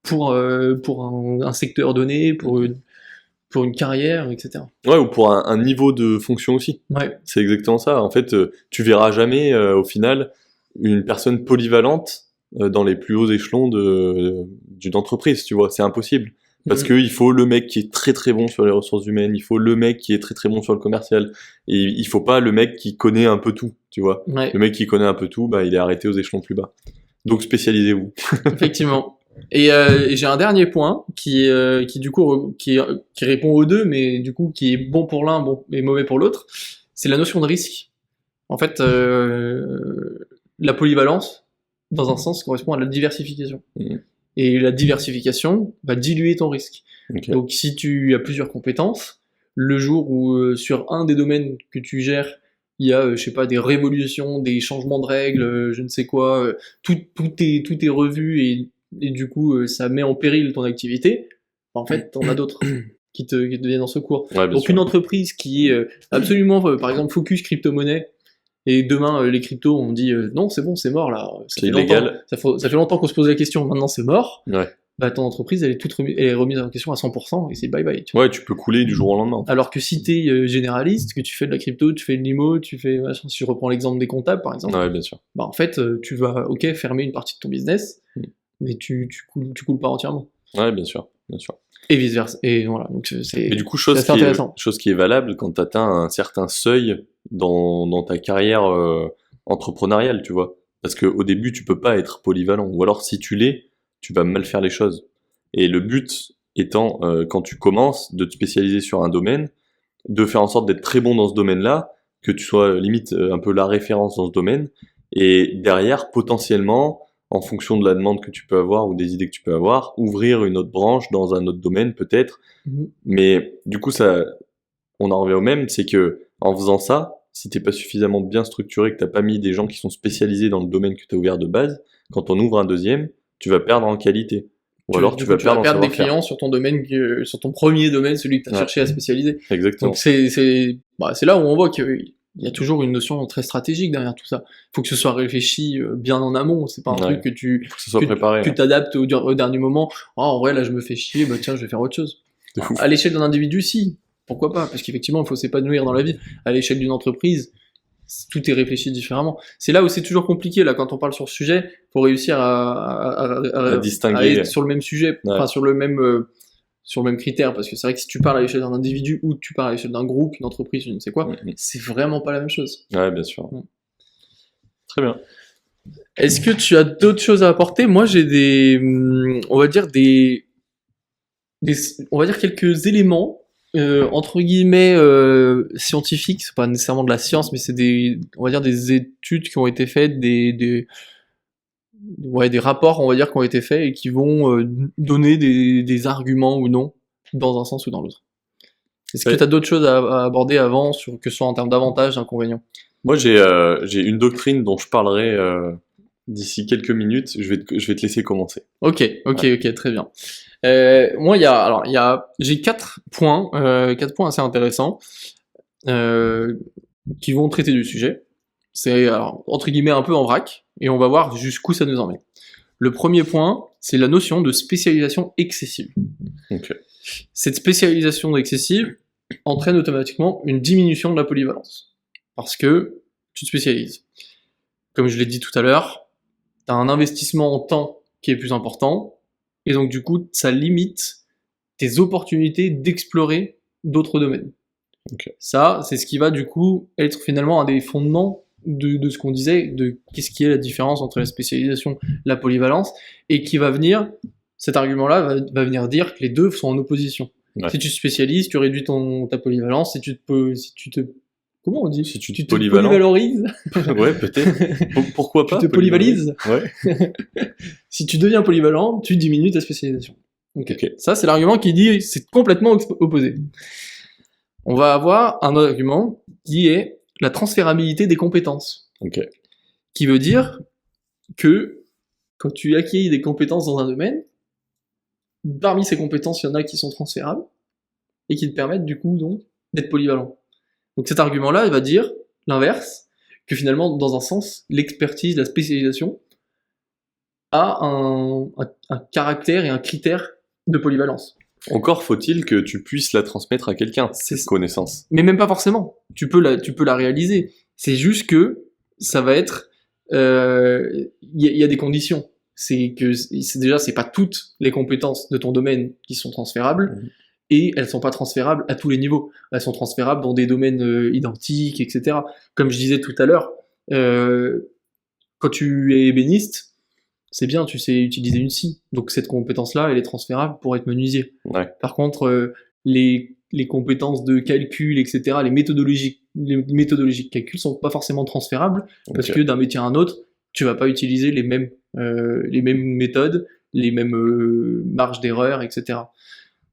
pour un secteur donné, pour une carrière, etc. Ouais, ou pour un niveau de fonction aussi. Ouais. C'est exactement ça. En fait, tu verras jamais, au final, une personne polyvalente dans les plus hauts échelons d'une entreprise, tu vois. C'est impossible. Parce Mhm. que il faut le mec qui est très très bon sur les ressources humaines, il faut le mec qui est très très bon sur le commercial, et il faut pas le mec qui connaît un peu tout, tu vois. Ouais, Le mec qui connaît un peu tout, bah il est arrêté aux échelons plus bas. Donc spécialisez-vous. effectivement. Et j'ai un dernier point qui du coup qui répond aux deux, mais du coup qui est bon pour l'un, bon et mauvais pour l'autre. C'est la notion de risque. En fait, la polyvalence, dans un sens, correspond à la diversification. Mhm. Et la diversification va diluer ton risque. Ok. Donc, si tu as plusieurs compétences, le jour où sur un des domaines que tu gères, il y a, je sais pas, des révolutions, des changements de règles, je ne sais quoi, tout est revu et du coup, ça met en péril ton activité. En fait, t'en as d'autres qui te viennent en secours. Ouais, bien Donc, sûr. une entreprise qui est absolument, par exemple, focus crypto-monnaie, et demain, les cryptos, on dit non, c'est bon, c'est mort là. C'est illégal. Ça fait longtemps qu'on se pose la question, maintenant c'est mort. Ouais. Bah, ton entreprise, elle est remise en question à 100% et c'est bye bye. Tu vois. Ouais, tu peux couler du jour au lendemain. Alors que si t'es généraliste, que tu fais de la crypto, tu fais de l'IMO, tu fais machin, si je reprends l'exemple des comptables par exemple, Ouais, bien sûr. bah en fait, tu vas, ok, fermer une partie de ton business, mais tu coules pas entièrement. Ouais, bien sûr, bien sûr. Et vice versa. Et voilà, donc c'est. Mais du coup, c'est assez intéressant. chose qui est valable quand tu atteins un certain seuil dans ta carrière entrepreneuriale, tu vois. Parce qu'au début, tu peux pas être polyvalent. Ou alors, si tu l'es, tu vas mal faire les choses. Et le but étant, quand tu commences, de te spécialiser sur un domaine, de faire en sorte d'être très bon dans ce domaine-là, que tu sois limite un peu la référence dans ce domaine. Et derrière, potentiellement, en fonction de la demande que tu peux avoir ou des idées que tu peux avoir, ouvrir une autre branche dans un autre domaine peut-être. Mhm. Mais du coup, ça, on en revient au même, c'est que en faisant ça, si t'es pas suffisamment bien structuré, que t'as pas mis des gens qui sont spécialisés dans le domaine que t'as ouvert de base, quand on ouvre un deuxième, tu vas perdre en qualité. Ou alors tu vas perdre en des savoir-faire. clients sur ton domaine, sur ton premier domaine, celui que tu as Ouais. cherché à spécialiser. Exactement. Donc c'est là où on voit qu'il y a toujours une notion très stratégique derrière tout ça. Il faut que ce soit réfléchi bien en amont. C'est pas un Ouais. truc que tu Faut que ce soit préparé. tu t'adaptes au dernier moment. Oh, en vrai là je me fais chier, bah tiens je vais faire autre chose. De fou. À l'échelle d'un individu, si, pourquoi pas, parce qu'effectivement il faut s'épanouir dans la vie. À l'échelle d'une entreprise, tout est réfléchi différemment. C'est là où c'est toujours compliqué là quand on parle sur ce sujet. Faut réussir À distinguer. à être sur le même sujet, Ouais. enfin sur le même critère, parce que c'est vrai que si tu parles à l'échelle d'un individu ou tu parles à l'échelle d'un groupe, une entreprise, je ne sais quoi, Mhm. c'est vraiment pas la même chose. Ouais, bien sûr. Ouais. Très bien. Est-ce que tu as d'autres choses à apporter? Moi, j'ai on va dire on va dire quelques éléments entre guillemets scientifiques. C'est pas nécessairement de la science, mais c'est on va dire des études qui ont été faites, des rapports, on va dire, qui ont été faits et qui vont donner des arguments ou non dans un sens ou dans l'autre. Est-ce que Ouais. tu as d'autres choses à aborder avant, que ce soit en termes d'avantages, d'inconvénients? Moi, j'ai une doctrine dont je parlerai d'ici quelques minutes. Je vais te laisser commencer. Ok, très bien. Moi, j'ai 4 points assez intéressants qui vont traiter du sujet. C'est alors, entre guillemets un peu en vrac, et on va voir jusqu'où ça nous emmène. Le premier point, c'est la notion de spécialisation excessive. Ok. Cette spécialisation excessive entraîne automatiquement une diminution de la polyvalence. Parce que tu te spécialises. Comme je l'ai dit tout à l'heure, tu as un investissement en temps qui est plus important, et donc du coup, ça limite tes opportunités d'explorer d'autres domaines. Ok. Ça, c'est ce qui va du coup être finalement un des fondements de ce qu'on disait, de qu'est-ce qui est la différence entre la spécialisation, la polyvalence, et qui va venir, cet argument-là va venir dire que les deux sont en opposition. Ouais. Si tu te spécialises, tu réduis ta polyvalence. Comment on dit? Si tu Tu te te polyvalent. polyvalorises. Ouais, peut-être. Pourquoi Tu pas te polyvalises. Ouais. Si tu deviens polyvalent, tu diminues ta spécialisation. Ok. Ok. Ça, c'est l'argument qui dit c'est complètement opposé. On va avoir un autre argument qui est la transférabilité des compétences. Ok. Qui veut dire que quand tu acquiers des compétences dans un domaine, parmi ces compétences, il y en a qui sont transférables et qui te permettent du coup donc d'être polyvalent. Donc cet argument-là, il va dire l'inverse, que finalement, dans un sens, l'expertise, la spécialisation a un caractère et un critère de polyvalence. Encore faut-il que tu puisses la transmettre à quelqu'un, cette connaissance. Mais même pas forcément. Tu peux la réaliser. C'est juste que ça va être... Il y a des conditions. C'est pas toutes les compétences de ton domaine qui sont transférables, et elles sont pas transférables à tous les niveaux. Elles sont transférables dans des domaines identiques, etc. Comme je disais tout à l'heure, quand tu es ébéniste, c'est bien, tu sais utiliser une scie. Donc cette compétence-là, elle est transférable pour être menuisier. Ouais. Par contre, les compétences de calcul, etc., les méthodologies de calcul sont pas forcément transférables, parce que d'un métier à un autre, tu vas pas utiliser les mêmes méthodes, les mêmes marges d'erreur, etc.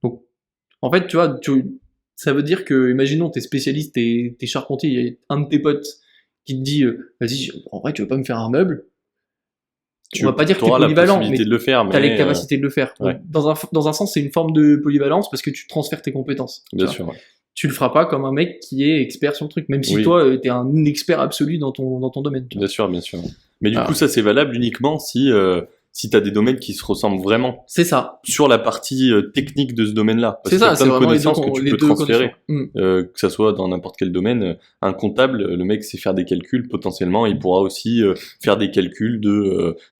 Donc, en fait, tu vois, ça veut dire que, imaginons, t'es spécialiste, t'es charpentier, il y a un de tes potes qui te dit, vas-y, en vrai, tu veux pas me faire un meuble? On va pas dire que t'es polyvalent, mais de le faire, t'as les capacités de le faire. Ouais. Donc, dans un sens, c'est une forme de polyvalence parce que tu transfères tes compétences. Bien sûr. Ouais. Tu le feras pas comme un mec qui est expert sur le truc, même si toi, t'es un expert absolu dans ton domaine. Bien sûr. Mais du coup, ça, c'est valable uniquement si t'as des domaines qui se ressemblent vraiment. C'est ça. Sur la partie technique de ce domaine-là. C'est ça, c'est vraiment connaissances que tu peux transférer. Que ça soit dans n'importe quel domaine. Un comptable, le mec sait faire des calculs, potentiellement, il pourra aussi faire des calculs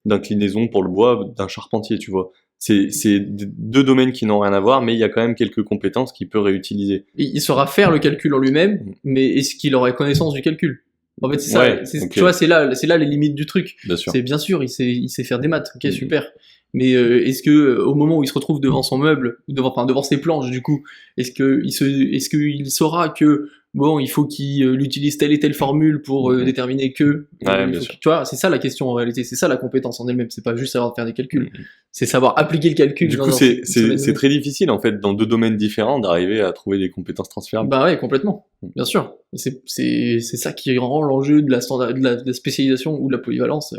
d'inclinaison pour le bois d'un charpentier, tu vois. C'est deux domaines qui n'ont rien à voir, mais il y a quand même quelques compétences qu'il peut réutiliser. Il saura faire le calcul en lui-même, mais est-ce qu'il aurait connaissance du calcul? En fait, c'est ça. Tu vois, c'est là les limites du truc. Bien sûr. C'est bien sûr, il sait faire des maths. Ok, super. Mais est-ce que au moment où il se retrouve devant son meuble, devant ses planches, du coup, est-ce qu'il saura que bon, il faut qu'il utilise telle et telle formule pour déterminer que. Bien sûr. Tu vois, c'est ça la question en réalité. C'est ça la compétence en elle-même. C'est pas juste savoir faire des calculs. C'est savoir appliquer le calcul. Du coup, c'est très difficile en fait dans deux domaines différents d'arriver à trouver des compétences transférables. Bah ouais, complètement. Bien sûr. C'est ça qui rend l'enjeu de la spécialisation ou de la polyvalence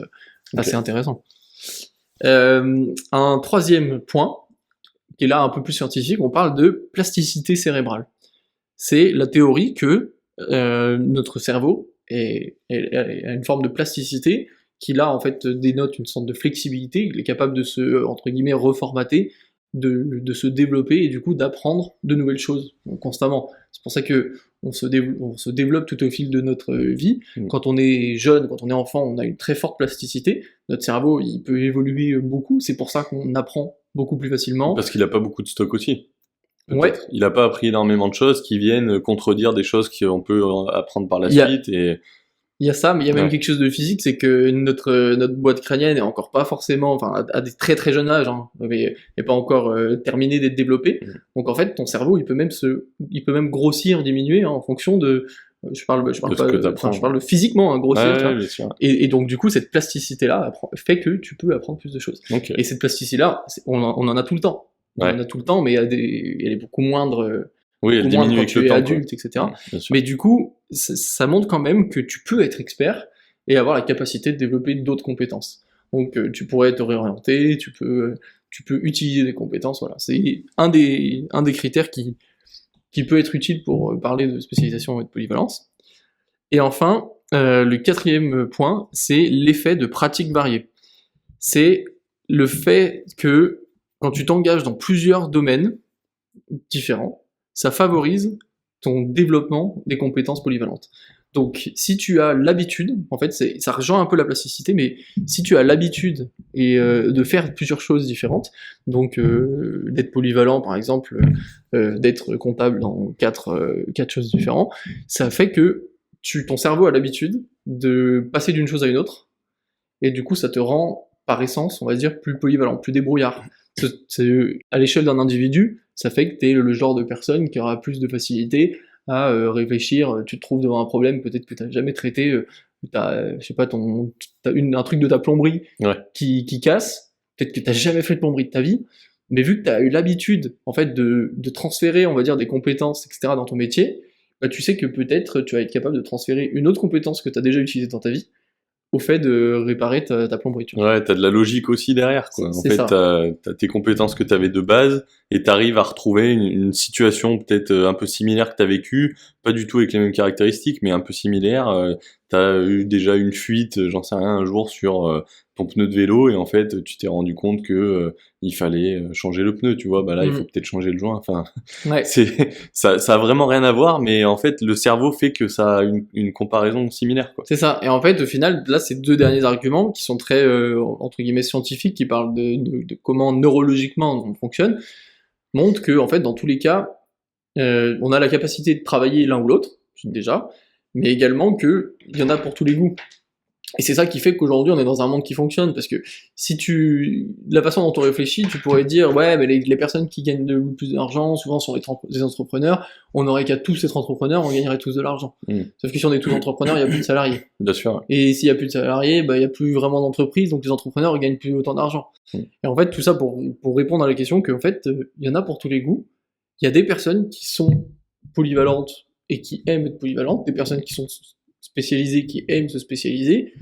assez intéressant. Un troisième point, qui est là un peu plus scientifique, on parle de plasticité cérébrale. C'est la théorie que notre cerveau a une forme de plasticité qui là en fait dénote une sorte de flexibilité, il est capable de se, entre guillemets, reformater, de se développer et du coup d'apprendre de nouvelles choses constamment. C'est pour ça que on se développe tout au fil de notre vie. Quand on est jeune, quand on est enfant, on a une très forte plasticité. Notre cerveau, il peut évoluer beaucoup. C'est pour ça qu'on apprend beaucoup plus facilement. Parce qu'il a pas beaucoup de stock aussi. Ouais. Il a pas appris énormément de choses qui viennent contredire des choses qu'on peut apprendre par la suite. Il y a ça, mais il y a même quelque chose de physique, c'est que notre boîte crânienne est encore pas forcément, enfin, à des très très jeunes âges, hein, mais n'est pas encore terminée d'être développée. Donc en fait, ton cerveau, il peut même grossir, diminuer hein, en fonction de, je parle de physiquement, hein, grossir. Et donc du coup, cette plasticité-là fait que tu peux apprendre plus de choses. Okay. Et cette plasticité-là, on en a tout le temps. On en a tout le temps, mais elle est beaucoup moindre. Elle diminue quand tu es adulte, quoi. etc. Mais du coup, ça montre quand même que tu peux être expert et avoir la capacité de développer d'autres compétences. Donc tu pourrais te réorienter, tu peux utiliser des compétences, voilà. C'est un des critères qui peut être utile pour parler de spécialisation et de polyvalence. Et enfin, le quatrième point, c'est l'effet de pratiques variées. C'est le fait que quand tu t'engages dans plusieurs domaines différents, ça favorise ton développement des compétences polyvalentes. Donc, si tu as l'habitude, en fait, ça rejoint un peu la plasticité, mais si tu as l'habitude de faire plusieurs choses différentes, donc d'être polyvalent, par exemple, d'être comptable dans quatre choses différentes, ça fait que ton cerveau a l'habitude de passer d'une chose à une autre, et du coup, ça te rend, par essence, on va dire, plus polyvalent, plus débrouillard. À l'échelle d'un individu, ça fait que t'es le genre de personne qui aura plus de facilité à réfléchir. Tu te trouves devant un problème peut-être que t'as jamais traité, je sais pas, un truc de ta plomberie Ouais. qui casse, peut-être que t'as jamais fait de plomberie de ta vie, mais vu que t'as eu l'habitude, en fait, de transférer, on va dire, des compétences, etc., dans ton métier, bah, tu sais que peut-être tu vas être capable de transférer une autre compétence que t'as déjà utilisée dans ta vie, au fait de réparer ta plomberie, tu vois. Ouais, t'as de la logique aussi derrière, quoi. En C'est fait, ça. t'as tes compétences que t'avais de base, et t'arrives à retrouver une situation peut-être un peu similaire que t'as vécu, pas du tout avec les mêmes caractéristiques, mais un peu similaire. T'as eu déjà une fuite, j'en sais rien, un jour sur ton pneu de vélo, et en fait, tu t'es rendu compte que il fallait changer le pneu, tu vois. Bah là, il faut peut-être changer le joint. Enfin, Ouais. ça a vraiment rien à voir, mais en fait, le cerveau fait que ça a une comparaison similaire, quoi. C'est ça. Et en fait, au final, là, ces deux derniers arguments qui sont très, entre guillemets, scientifiques, qui parlent de comment neurologiquement on fonctionne, montrent que, en fait, dans tous les cas, on a la capacité de travailler l'un ou l'autre, déjà, mais également que il y en a pour tous les goûts. Et c'est ça qui fait qu'aujourd'hui, on est dans un monde qui fonctionne, parce que la façon dont on réfléchit, tu pourrais dire, ouais, mais les personnes qui gagnent le plus d'argent, souvent sont des entrepreneurs, on n'aurait qu'à tous être entrepreneurs, on gagnerait tous de l'argent. Sauf que si on est tous entrepreneurs, il n'y a plus de salariés. Bien sûr. Et s'il n'y a plus de salariés, bah, il n'y a plus vraiment d'entreprise, donc les entrepreneurs ne gagnent plus autant d'argent. Et en fait, tout ça pour répondre à la question qu'en fait, il y en a pour tous les goûts. Il y a des personnes qui sont polyvalentes et qui aiment être polyvalentes, des personnes qui sont spécialisées, qui aiment se spécialiser.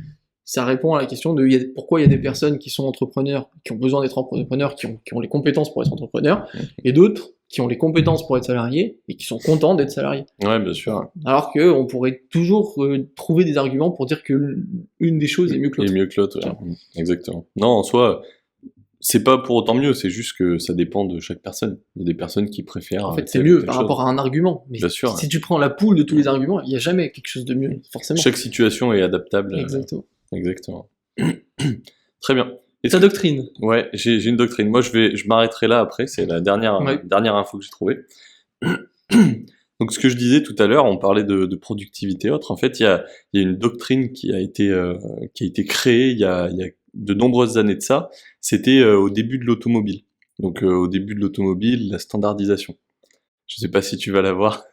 Ça répond à la question de pourquoi il y a des personnes qui sont entrepreneurs, qui ont besoin d'être entrepreneurs, qui ont les compétences pour être entrepreneurs, et d'autres qui ont les compétences pour être salariés et qui sont contents d'être salariés. Ouais, bien sûr. Alors que on pourrait toujours trouver des arguments pour dire que une des choses est mieux que l'autre. Et mieux que l'autre, ouais. Exactement. Non, en soi, c'est pas pour autant mieux, c'est juste que ça dépend de chaque personne. Il y a des personnes qui préfèrent. En fait, c'est mieux par rapport à un argument. Mais bien sûr. Si tu prends la poule de tous les arguments, il n'y a jamais quelque chose de mieux, forcément. Chaque situation est adaptable. Exactement. Exactement. Très bien. Et ta doctrine? Ouais, j'ai une doctrine. Moi, je m'arrêterai là après. C'est la dernière info que j'ai trouvée. Donc, ce que je disais tout à l'heure, on parlait de productivité et autres. En fait, il y a une doctrine qui a été créée il y a de nombreuses années de ça. C'était au début de l'automobile. Donc, au début de l'automobile, la standardisation. Je sais pas si tu vas la voir.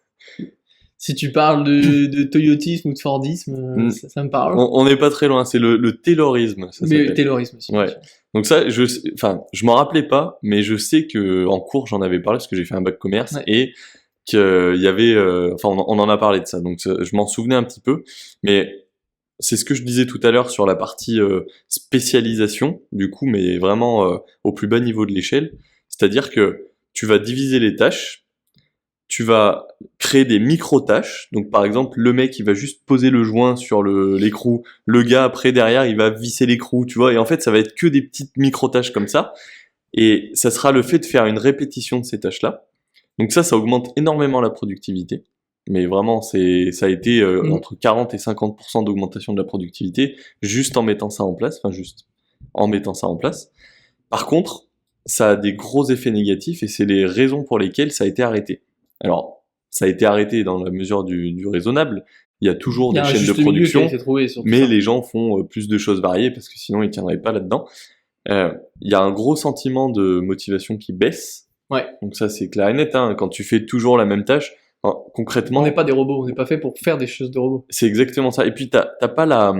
Si tu parles de toyotisme ou de fordisme, ça me parle. On n'est pas très loin, c'est le taylorisme. Mais taylorisme aussi. Ouais. Donc ça, je m'en rappelais pas, mais je sais que en cours j'en avais parlé parce que j'ai fait un bac commerce et qu'il y avait, on en a parlé de ça. Donc je m'en souvenais un petit peu, mais c'est ce que je disais tout à l'heure sur la partie spécialisation, du coup, mais vraiment au plus bas niveau de l'échelle. C'est-à-dire que tu vas diviser les tâches. Tu vas créer des micro-tâches. Donc, par exemple, le mec, il va juste poser le joint sur l'écrou. Le gars, après, derrière, il va visser l'écrou, tu vois. Et en fait, ça va être que des petites micro-tâches comme ça. Et ça sera le fait de faire une répétition de ces tâches-là. Donc ça augmente énormément la productivité. Mais vraiment, ça a été entre 40 et 50% d'augmentation de la productivité juste en mettant ça en place. Enfin, juste en mettant ça en place. Par contre, ça a des gros effets négatifs et c'est les raisons pour lesquelles ça a été arrêté. Alors, ça a été arrêté dans la mesure du raisonnable. Il y a toujours des chaînes de production, mais les gens font plus de choses variées parce que sinon ils tiendraient pas là-dedans. Il y a un gros sentiment de motivation qui baisse. Ouais. Donc ça, c'est clair et net. Hein. Quand tu fais toujours la même tâche, concrètement... On n'est pas des robots, on n'est pas fait pour faire des choses de robots. C'est exactement ça. Et puis, t'as pas la...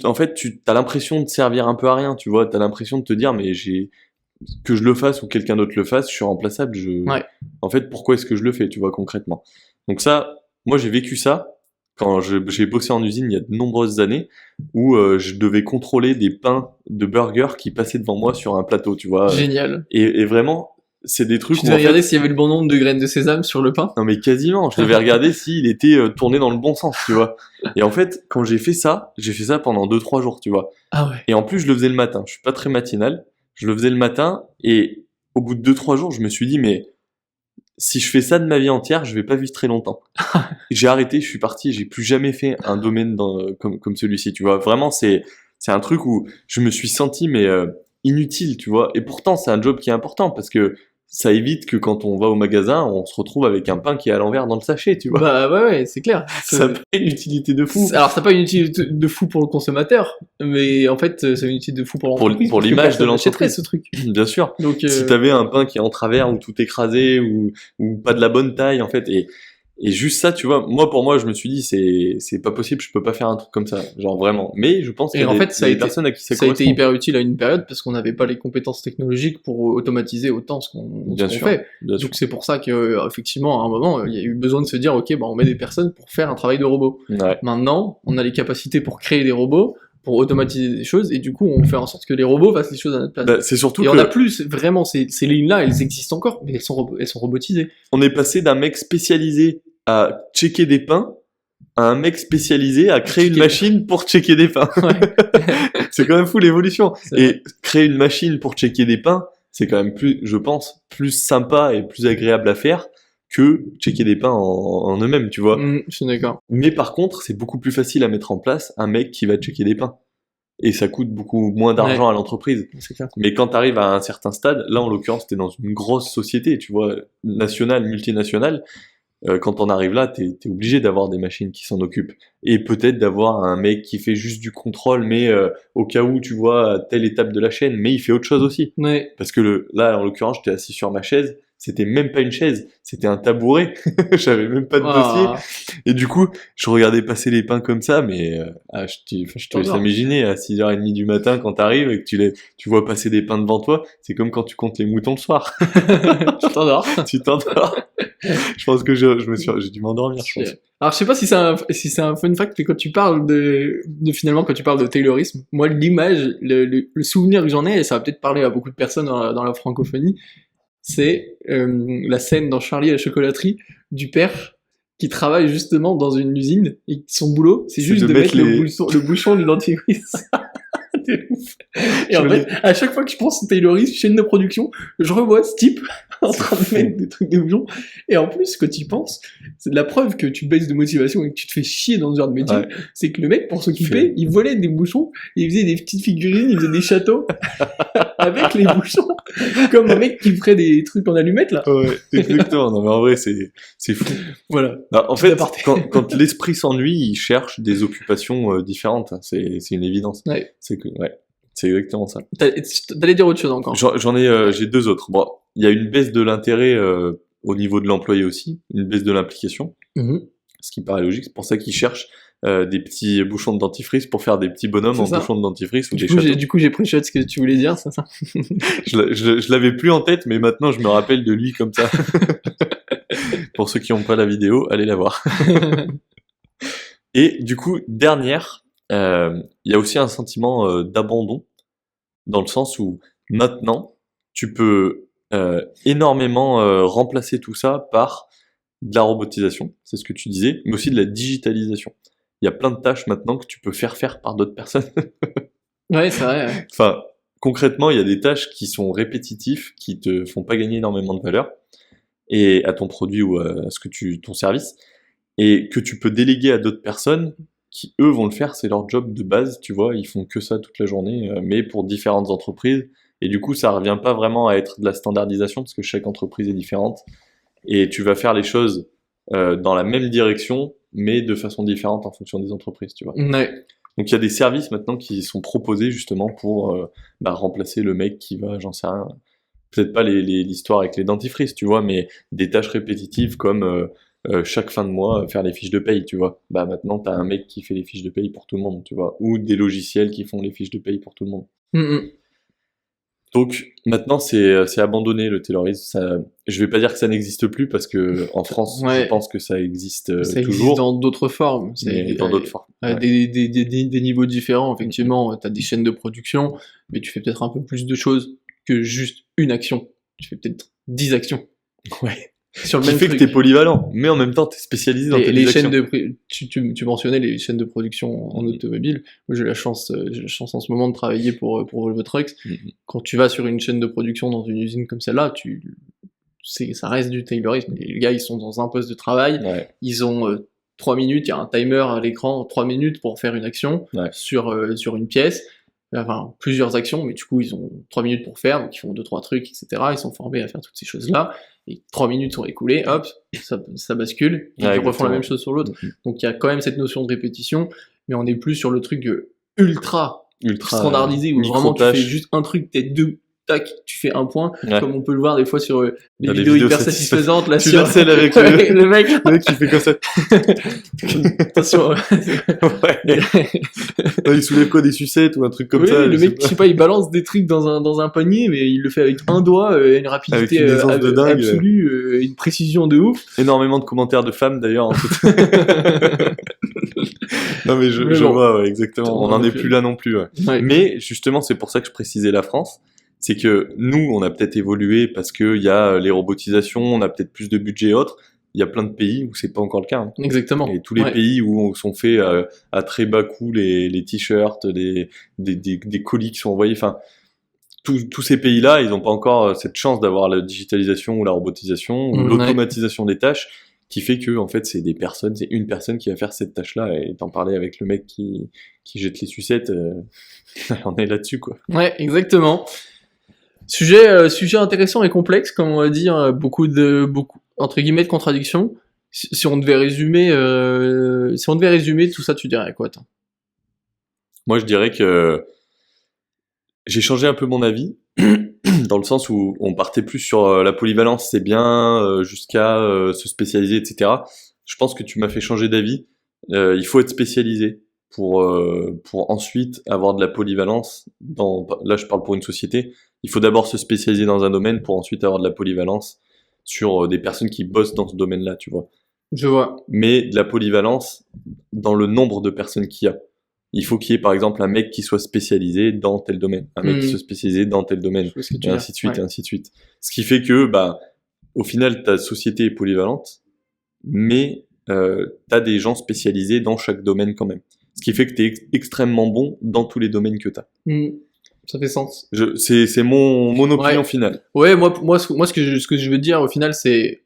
En fait, t'as l'impression de servir un peu à rien, tu vois. T'as l'impression de te dire, mais que je le fasse ou quelqu'un d'autre le fasse, je suis remplaçable. En fait, pourquoi est-ce que je le fais, tu vois, concrètement. Donc ça, moi j'ai vécu ça quand j'ai bossé en usine il y a de nombreuses années où je devais contrôler des pains de burger qui passaient devant moi sur un plateau, tu vois. Génial. Et vraiment, c'est des trucs tu devais regarder s'il y avait le bon nombre de graines de sésame sur le pain. Non mais quasiment, je devais regarder s'il était tourné dans le bon sens, tu vois. Et en fait, quand j'ai fait ça pendant 2-3 jours, tu vois. Ah ouais. Et en plus, je le faisais le matin. Je suis pas très matinal. Je le faisais le matin et au bout de 2-3 jours, je me suis dit, mais si je fais ça de ma vie entière, je vais pas vivre très longtemps. J'ai arrêté, je suis parti, j'ai plus jamais fait un domaine comme celui-ci, tu vois. Vraiment, c'est un truc où je me suis senti, mais inutile, tu vois. Et pourtant, c'est un job qui est important parce que ça évite que quand on va au magasin, on se retrouve avec un pain qui est à l'envers dans le sachet, tu vois. Bah ouais, c'est clair. Ça n'a pas une utilité de fou. Alors, ça n'a pas une utilité de fou pour le consommateur, mais en fait, ça a une utilité de fou pour l'entreprise. Pour parce que l'image de personne n'achèterait l'entreprise. ce truc. Bien sûr. Donc, Si t'avais un pain qui est en travers ou tout écrasé ou pas de la bonne taille, en fait, et juste ça, tu vois, pour moi, je me suis dit, c'est pas possible, je peux pas faire un truc comme ça, genre vraiment. Mais je pense qu'il y a en fait, des personnes à qui ça a été correspond. hyper utile à une période parce qu'on n'avait pas les compétences technologiques pour automatiser autant ce qu'on Bien sûr, fait. bien sûr. Donc c'est pour ça que effectivement, à un moment, il y a eu besoin de se dire, ok, bah on met des personnes pour faire un travail de robot. Ouais. Maintenant, on a les capacités pour créer des robots, pour automatiser des choses, et du coup, on fait en sorte que les robots fassent les choses à notre place. Bah, c'est surtout Et que on a plus vraiment ces lignes-là, elles existent encore, mais elles sont robotisées. on est passé d'un mec spécialisé à checker des pains à un mec spécialisé à créer une machine pour checker des pains. Ouais. C'est quand même fou l'évolution. C'est vrai. Et créer une machine pour checker des pains, c'est quand même plus, je pense, plus sympa et plus agréable à faire que checker des pains en eux-mêmes, tu vois. Je suis d'accord. Mais par contre, c'est beaucoup plus facile à mettre en place un mec qui va checker des pains. Et ça coûte beaucoup moins d'argent à l'entreprise. C'est clair. Mais quand tu arrives à un certain stade, là en l'occurrence, t'es dans une grosse société, tu vois, nationale, multinationale. Quand on arrive là, t'es obligé d'avoir des machines qui s'en occupent. Et peut-être d'avoir un mec qui fait juste du contrôle, mais au cas où, tu vois, à telle étape de la chaîne, mais il fait autre chose aussi. Ouais. Parce que là, en l'occurrence, j'étais assis sur ma chaise, c'était même pas une chaise, c'était un tabouret. J'avais même pas de dossier. Et du coup, je regardais passer les pains comme ça, mais je te laisse imaginer, à 6h30 du matin, quand t'arrives et que tu vois passer des pains devant toi, c'est comme quand tu comptes les moutons le soir. Tu t'endors. Tu t'endors. Je pense que j'ai dû m'endormir, je pense. Alors, je sais pas si c'est un fun fact, mais quand tu parles finalement, quand tu parles de taylorisme, moi, l'image, le souvenir que j'en ai, et ça va peut-être parler à beaucoup de personnes dans la francophonie, c'est la scène dans Charlie et la chocolaterie du père qui travaille justement dans une usine et son boulot, c'est juste de mettre le bouchon du dentifrice. C'est ouf. Et en fait, à chaque fois que je pense au taylorisme, chaîne de production, je revois ce type en train de mettre des trucs de bouchons. Et en plus, quand tu y penses, c'est de la preuve que tu baisses de motivation et que tu te fais chier dans ce genre de métier. Ouais. C'est que le mec, pour s'occuper, il volait des bouchons, il faisait des petites figurines, il faisait des châteaux avec les bouchons. Comme un mec qui ferait des trucs en allumettes, là. Ouais, exactement. Non, mais en vrai, c'est fou. Voilà. Bah, en fait, quand l'esprit s'ennuie, il cherche des occupations différentes. C'est une évidence. Ouais. C'est exactement ça. T'allais dire autre chose encore. J'ai deux autres. Bon, il y a une baisse de l'intérêt au niveau de l'employé aussi, une baisse de l'implication, ce qui paraît logique. C'est pour ça qu'ils cherchent des petits bouchons de dentifrice pour faire des petits bonhommes en bouchons de dentifrice ou des châteaux. Du coup, j'ai pris ce que tu voulais dire, c'est ça. je l'avais plus en tête, mais maintenant je me rappelle de lui comme ça. Pour ceux qui n'ont pas la vidéo, allez la voir. Et du coup, dernière, il y a aussi un sentiment d'abandon, dans le sens où maintenant, tu peux énormément remplacer tout ça par de la robotisation, c'est ce que tu disais, mais aussi de la digitalisation. Il y a plein de tâches maintenant que tu peux faire par d'autres personnes. Ouais, c'est vrai. Ouais. Enfin, concrètement, il y a des tâches qui sont répétitives, qui te font pas gagner énormément de valeur, et à ton produit ou à ton service, et que tu peux déléguer à d'autres personnes qui, eux, vont le faire, c'est leur job de base, tu vois, ils font que ça toute la journée, mais pour différentes entreprises, et du coup, ça revient pas vraiment à être de la standardisation, parce que chaque entreprise est différente, et tu vas faire les choses dans la même direction, mais de façon différente en fonction des entreprises, tu vois. Ouais. Donc il y a des services maintenant qui sont proposés justement pour remplacer le mec qui va, j'en sais rien, peut-être pas l'histoire avec les dentifrices, tu vois, mais des tâches répétitives comme chaque fin de mois faire les fiches de paye, tu vois. Bah maintenant t'as un mec qui fait les fiches de paye pour tout le monde, tu vois, ou des logiciels qui font les fiches de paye pour tout le monde. Donc maintenant c'est abandonné le taylorisme. Je vais pas dire que ça n'existe plus parce que en France je pense que ça existe toujours. Ça existe dans d'autres formes. Dans d'autres formes. Des niveaux différents, effectivement. T'as des chaînes de production, mais tu fais peut-être un peu plus de choses que juste une action. Tu fais peut-être 10 actions. Ouais. Sur le même truc. Que t'es polyvalent, mais en même temps t'es spécialisé dans tes chaînes tu mentionnais les chaînes de production en automobile. Moi j'ai la chance en ce moment de travailler pour Volvo Trucks. Quand tu vas sur une chaîne de production dans une usine comme celle-là, ça reste du taylorisme. Les gars ils sont dans un poste de travail, ils ont 3 minutes, il y a un timer à l'écran, 3 minutes pour faire une action sur une pièce. enfin plusieurs actions, mais du coup ils ont 3 minutes pour faire, donc ils font 2-3 trucs, etc. Ils sont formés à faire toutes ces choses-là, et 3 minutes sont écoulées, hop, ça bascule, et Ouais, ils refont la exactement. même chose sur l'autre. Mhm. Donc il y a quand même cette notion de répétition, mais on n'est plus sur le truc ultra Ultra standardisé, où vraiment tu fais micro-tâches. juste un truc, peut-être deux, tac, tu fais un point, Ouais. comme on peut le voir des fois sur les Dans les vidéos vidéos hyper satisfaisantes. satisfaisantes, là, Tu sur vois celle avec ouais, le mec, le mec qui fait comme ça. attention, Ouais. Il soulève quoi, des sucettes ou un truc comme oui, ça, le mec, je sais pas, il balance des trucs dans un panier, mais il le fait avec un doigt, une rapidité Avec une aisance de dingue. absolue, une précision de ouf. Énormément de commentaires de femmes d'ailleurs. Non mais je Mais bon. vois, ouais, exactement. On n'en est plus là non plus. Ouais. Ouais. Mais justement, c'est pour ça que je précisais la France. C'est que nous, on a peut-être évolué parce qu'il y a les robotisations, on a peut-être plus de budget et autres. Il y a plein de pays où c'est pas encore le cas. Hein. Exactement. Et tous les Ouais. pays où sont faits à très bas coût les t-shirts, des colis qui sont envoyés. Enfin, tous ces pays-là, ils n'ont pas encore cette chance d'avoir la digitalisation ou la robotisation ou Ouais. l'automatisation des tâches qui fait que en fait c'est une personne qui va faire cette tâche-là. Et t'en parlais avec le mec qui jette les sucettes, on est là-dessus quoi. Ouais, exactement. Sujet intéressant et complexe, comme on va dire, beaucoup entre guillemets de contradictions. Si on devait résumer tout ça, tu dirais quoi, toi? Moi je dirais que j'ai changé un peu mon avis dans le sens où on partait plus sur la polyvalence, c'est bien jusqu'à se spécialiser, etc. Je pense que tu m'as fait changer d'avis. Il faut être spécialisé pour ensuite avoir de la polyvalence. Là, je parle pour une société. Il faut d'abord se spécialiser dans un domaine pour ensuite avoir de la polyvalence sur des personnes qui bossent dans ce domaine-là, tu vois. Je vois. Mais de la polyvalence dans le nombre de personnes qu'il y a. Il faut qu'il y ait par exemple un mec qui soit spécialisé dans tel domaine, un mec qui soit spécialisé dans tel domaine, Je vois ce que tu et veux ainsi de dire. suite, et ainsi de suite. Ce qui fait que, bah, au final, ta société est polyvalente, mais t'as des gens spécialisés dans chaque domaine quand même. Ce qui fait que t'es extrêmement bon dans tous les domaines que t'as. Ça fait sens. C'est mon opinion Ouais. finale. Ouais, moi, ce que je veux dire au final, c'est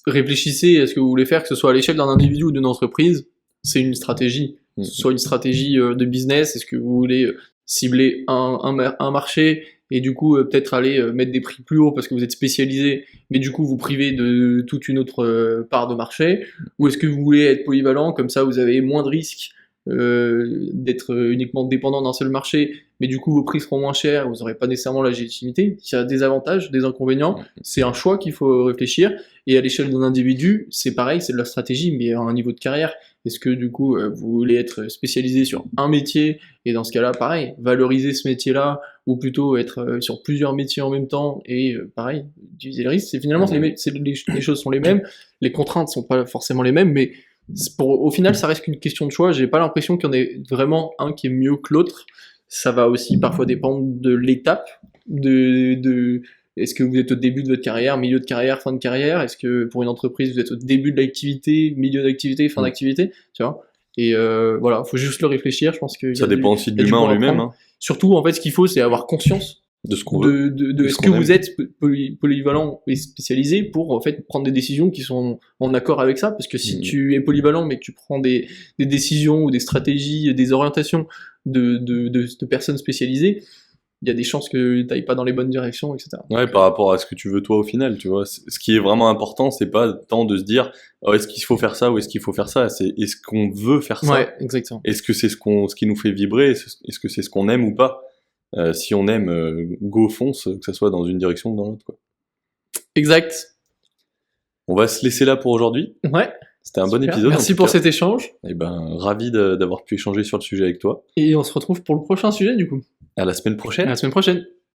réfléchissez à ce que vous voulez faire, que ce soit à l'échelle d'un individu ou d'une entreprise, c'est une stratégie. Que ce soit une stratégie de business, est-ce que vous voulez cibler un marché et du coup peut-être aller mettre des prix plus hauts parce que vous êtes spécialisé, mais du coup vous privez de toute une autre part de marché, ou est-ce que vous voulez être polyvalent, comme ça vous avez moins de risques d'être uniquement dépendant d'un seul marché, mais du coup vos prix seront moins chers, vous n'aurez pas nécessairement la légitimité. Il y a des avantages, des inconvénients, c'est un choix qu'il faut réfléchir, et à l'échelle d'un individu, c'est pareil, c'est de la stratégie, mais à un niveau de carrière. Est-ce que du coup vous voulez être spécialisé sur un métier, et dans ce cas-là pareil, valoriser ce métier-là, ou plutôt être sur plusieurs métiers en même temps, et pareil, diviser le risque. C'est finalement les choses sont les mêmes, les contraintes sont pas forcément les mêmes, mais au final, ça reste qu'une question de choix. J'ai pas l'impression qu'il y en ait vraiment un qui est mieux que l'autre. Ça va aussi parfois dépendre de l'étape, est-ce que vous êtes au début de votre carrière, milieu de carrière, fin de carrière? Est-ce que pour une entreprise, vous êtes au début de l'activité, milieu d'activité, fin d'activité? Tu vois? Et voilà, faut juste le réfléchir. Je pense que ça dépend aussi de l'humain en lui-même. Hein. Surtout, en fait, ce qu'il faut, c'est avoir conscience de ce qu'on veut, de ce que vous êtes polyvalent et spécialisé pour en fait prendre des décisions qui sont en accord avec ça, parce que si tu es polyvalent mais que tu prends des décisions ou des stratégies, des orientations de personnes spécialisées, il y a des chances que tu n'ailles pas dans les bonnes directions, etc. Ouais, par rapport à ce que tu veux toi au final, tu vois. Ce qui est vraiment important, c'est pas tant de se dire oh, est-ce qu'il faut faire ça ou est-ce qu'il faut faire ça, c'est est-ce qu'on veut faire ça. Ouais, exactement. Est-ce que c'est ce qui nous fait vibrer, est-ce que c'est ce qu'on aime ou pas. Si on aime, go fonce, que ça soit dans une direction ou dans l'autre, quoi. Exact. On va se laisser là pour aujourd'hui. Ouais. C'était un bon épisode. Merci pour cet échange. Et ben, ravi d'avoir pu échanger sur le sujet avec toi. Et on se retrouve pour le prochain sujet, du coup. À la semaine prochaine. À la semaine prochaine.